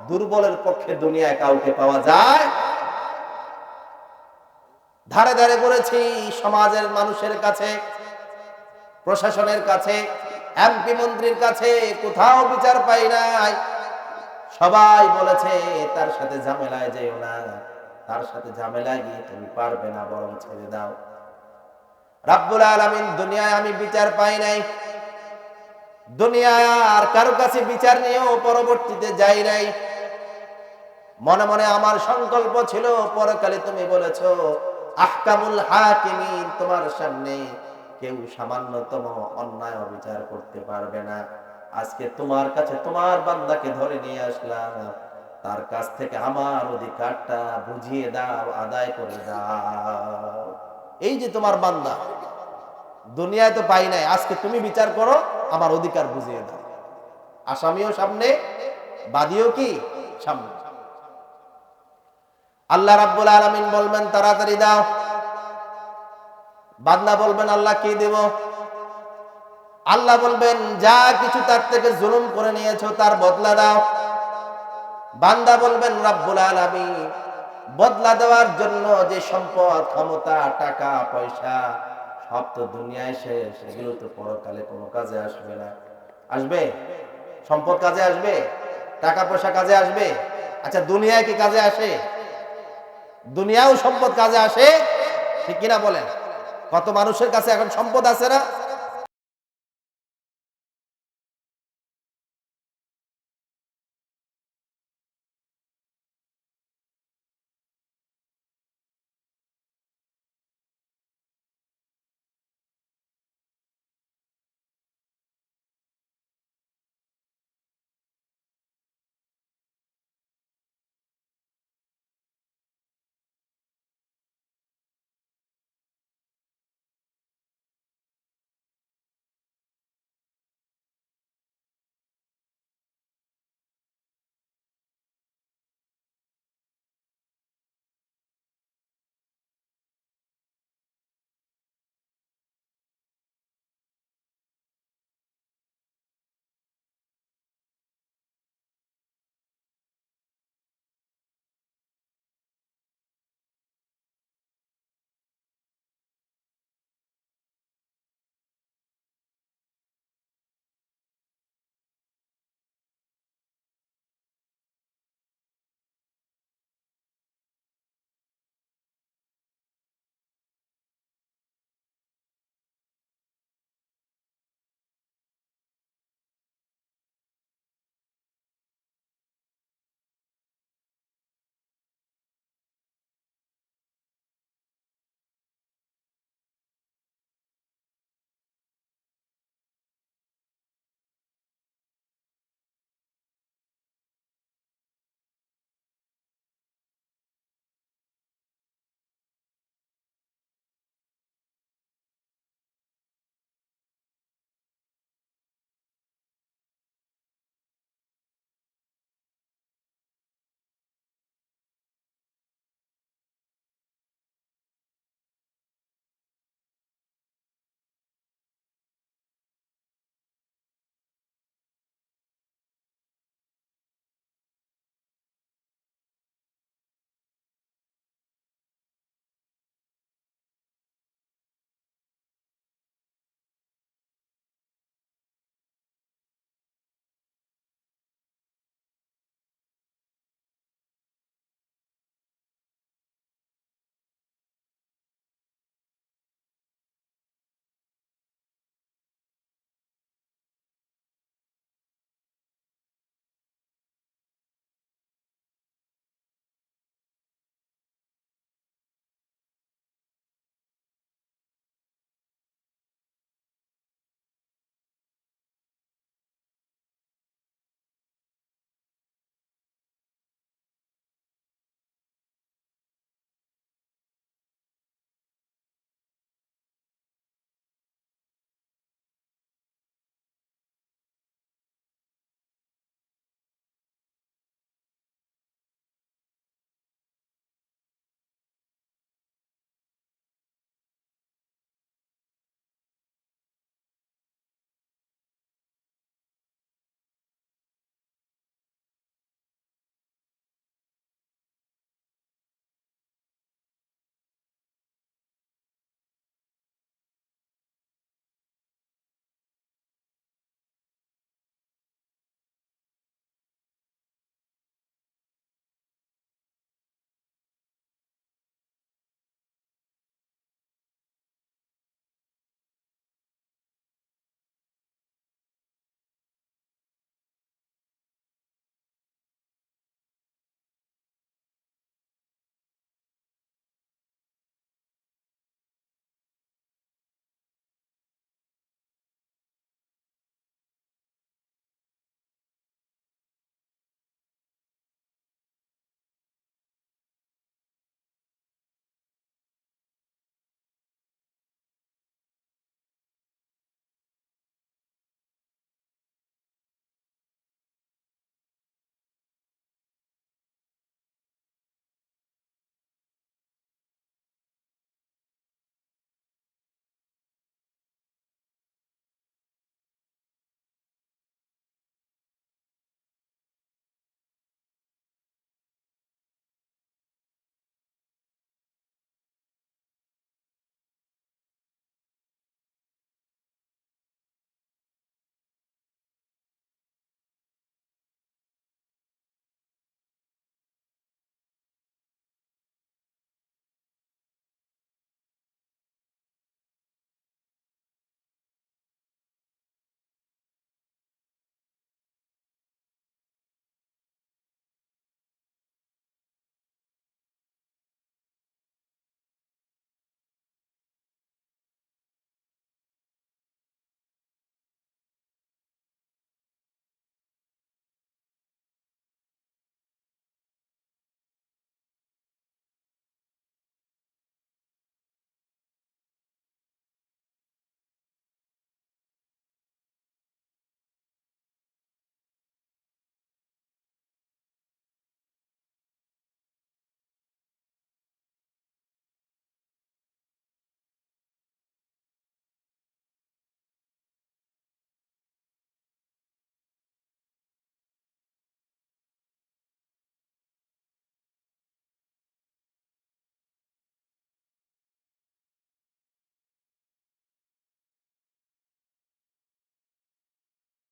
দুর্বলের পক্ষে দুনিয়ায় কাউকে পাওয়া যায়? ধারে ধারে করেছি সমাজের মানুষের কাছে, প্রশাসনের কাছে, এমপি মন্ত্রীর কাছে, কোথাও বিচার পাই নাই। সবাই বলেছে তার সাথে ঝামেলায় যেও না, তার সাথে ঝামেলায় গিয়ে তুমি পারবে না, বরং ছেড়ে দাও। রাব্বুল আলামিন, দুনিয়ায় আমি বিচার পাই নাই, দুনিয়ায় আর কারো কাছে বিচার নিয়েও পরবর্তীতে যাই নাই। মনে মনে আমার সংকল্প ছিল, পরকালে তুমি বলেছো আহকামুল হাকিমিন, তোমার সামনে কেউ সামান্যতম অন্যায় অবিচার করতে পারবে না। আজকে তোমার কাছে তোমার বান্দাকে ধরে নিয়ে আসলাম, তার কাছ থেকে আমার অধিকারটা বুঝিয়ে দাও, আদায় করে দাও। এই যে তোমার বান্দা, দুনিয়ায় তো পাই নাই, আজকে তুমি বিচার করো, আমার অধিকার বুঝিয়ে দাও। আসামিও সামনে, বাদীও কি সামনে। আল্লাহ রাব্বুল আলামিন বলবেন, তাড়াতাড়ি দাও। বান্দা বলবেন, আল্লাহ কি দেব? আল্লাহ বলবেন, যা কিছু তার থেকে জুলুম করে নিয়েছো তার বদলা দাও। বান্দা বলবেন, রাব্বুল আলামিন, বদলা দেওয়ার জন্য যে সম্পদ, ক্ষমতা, টাকা পয়সা সব তো দুনিয়ায় শেষ, এগুলো তো পরকালে কোনো কাজে আসবে না। আসবে? সম্পদ কাজে আসবে? টাকা পয়সা কাজে আসবে? আচ্ছা, দুনিয়ায় কি কাজে আসে? দুনিয়াও সম্পদ কাজে আসে, ঠিক কিনা বলেন? কত মানুষের কাছে এখন সম্পদ আছে না?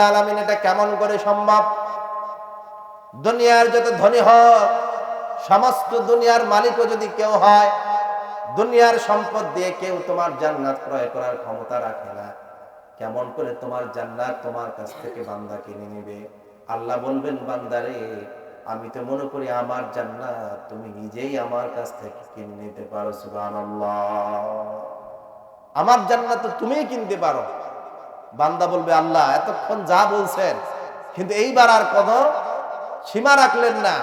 আলামিন এটা কেমন করে সম্ভব? দুনিয়ার যত ধনী হোক, সমস্ত দুনিয়ার মালিকও যদি কেউ হয়, দুনিয়ার সম্পদ দিয়ে কেউ তোমার জান্নাত ক্রয় করার ক্ষমতা রাখে না। কেমন করে তোমার জান্নাত তোমার কাছ থেকে বান্দা কিনে নিবে? আল্লাহ বলবেন, বান্দারে আমি তো মনে করি আমার জান্নাত তুমি নিজেই আমার কাছ থেকে কিনে নিতে পারো। সুবহানাল্লাহ, আমার জান্নাত তো তুমিই কিনতে পারো। বান্দা বলবে, আল্লাহ এতক্ষণ যা বলছেন, কিন্তু এইবার আর কোনো সীমা রাখলেন না,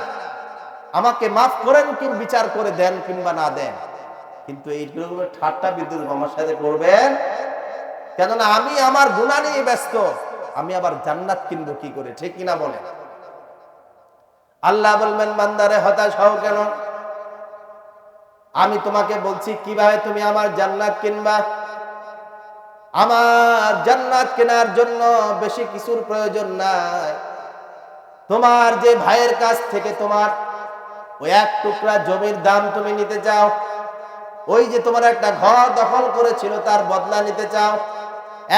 আমাকে মাফ করেন, কি বিচার করে দেন কিংবা না দেন। কিন্তু এইগুলো ঠাট্টা বিদ্রুপ আমার সাথে করবেন, কেননা আমি আমার গুনাহ নিয়ে ব্যস্ত, আমি আবার জান্নাত কিনবো কি করে? ঠিক কিনা বলেন? আল্লাহ বলবেন, বান্দারে হতাশ হও কেন? আমি তোমাকে বলছি কিভাবে তুমি আমার জান্নাত কিনবা। আমার জান্নাত কেনার জন্য বেশি কিছুর প্রয়োজন নাই। তোমার যে ভাইয়ের কাছ থেকে তোমার ওই এক টুকরা জমির দাম তুমি নিতে চাও, ওই যে তোমার একটা ঘর দখল করেছিল তার বদলা নিতে চাও,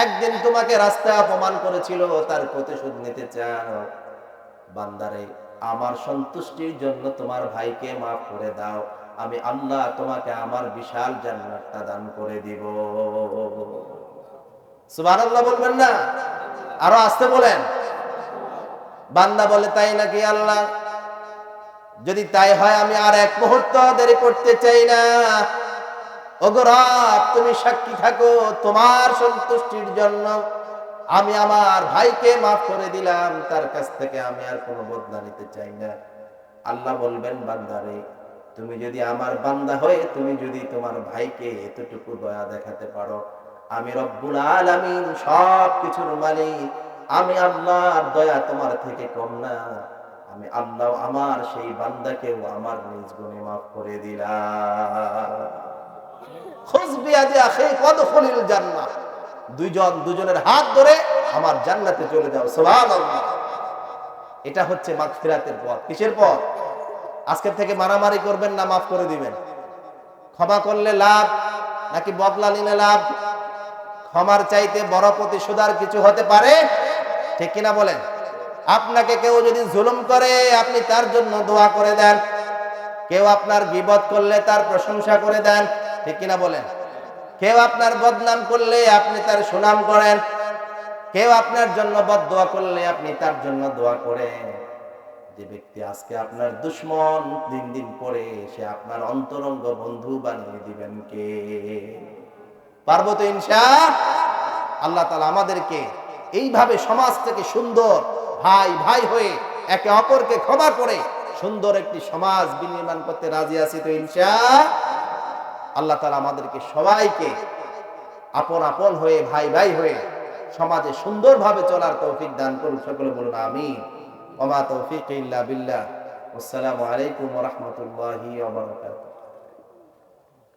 একদিন তোমাকে রাস্তায় অপমান করেছিল তার প্রতিশোধ নিতে চাও, বান্দারে আমার সন্তুষ্টির জন্য তোমার ভাইকে মাফ করে দাও, আমি আল্লাহ তোমাকে আমার বিশাল জান্নাতটা দান করে দিব। সুবহানাল্লাহ বলবেন না? আরো আস্তে বলেন। বান্দা বলে, তাই নাকি আল্লাহ? যদি তাই হয় আমি আর এক মুহূর্ত দেরি করতে চাই না। ওগো রব, তুমি সাক্ষী থাকো, তোমার সন্তুষ্টির জন্য আমি আমার ভাইকে মাফ করে দিলাম, তার কাছ থেকে আমি আর কোনো বদলা নিতে চাই না। আল্লাহ বলবেন, বান্দারে তুমি যদি আমার বান্দা হয়ে তুমি যদি তোমার ভাইকে এতটুকু দয়া দেখাতে পারো, আমি রব্বুল আলামিন সব কিছুর মালিক, আমি আল্লাহর দয়া তোমার থেকে কম না, আমি আল্লাহ আমার সেই বান্দাকেও আমার নিজ গুণে মাফ করে দিলাম। খুজ বিয়াদি আখি ওয়াদখুলিল জান্নাহ, দুইজন দুজনের হাত ধরে আমার জান্নাতে চলে যাও। সুবহানাল্লাহ। এটা হচ্ছে মাগফিরাতের পথ। কিসের পথ? আজকে থেকে মারামারি করবেন না, মাফ করে দিবেন। ক্ষমা করলে লাভ নাকি বদলা নিলে লাভ? ক্ষমার চাইতে বড় প্রতিশোধ আর কিছু হতে পারে? ঠিক কিনা বলেন? আপনাকে কেউ যদি জুলুম করে আপনি তার জন্য দোয়া করে দেন, কেউ আপনার গীবত করলে তার প্রশংসা করে দেন, ঠিক কিনা বলেন? কেউ আপনার বদনাম করলে আপনি তার সুনাম করেন, কেউ আপনার জন্য বদদোয়া করলে আপনি তার জন্য দোয়া করেন। যে ব্যক্তি আজকে আপনার দুশমন, দিন দিন পরে সে আপনার অন্তরঙ্গ বন্ধু বানিয়ে দিবেন কে? পারবো তো ইনশাআল্লাহ। আল্লাহ তাআলা আমাদেরকে এইভাবে সমাজ থেকে সুন্দর ভাই ভাই হয়ে একে অপরকে ক্ষমা করে সুন্দর একটি সমাজ বিনির্মাণ করতে রাজি আছি তো ইনশাআল্লাহ। আল্লাহ তাআলা আমাদেরকে সবাইকে আপন আপন হয়ে ভাই ভাই হয়ে সমাজে সুন্দরভাবে চলার তৌফিক দান করুন। সকলে বলুন আমিন। ওয়া মা তৌফিক ইল্লা বিল্লাহ। আসসালামু আলাইকুম ওয়া রাহমাতুল্লাহি ওয়া বারাকাতুহু।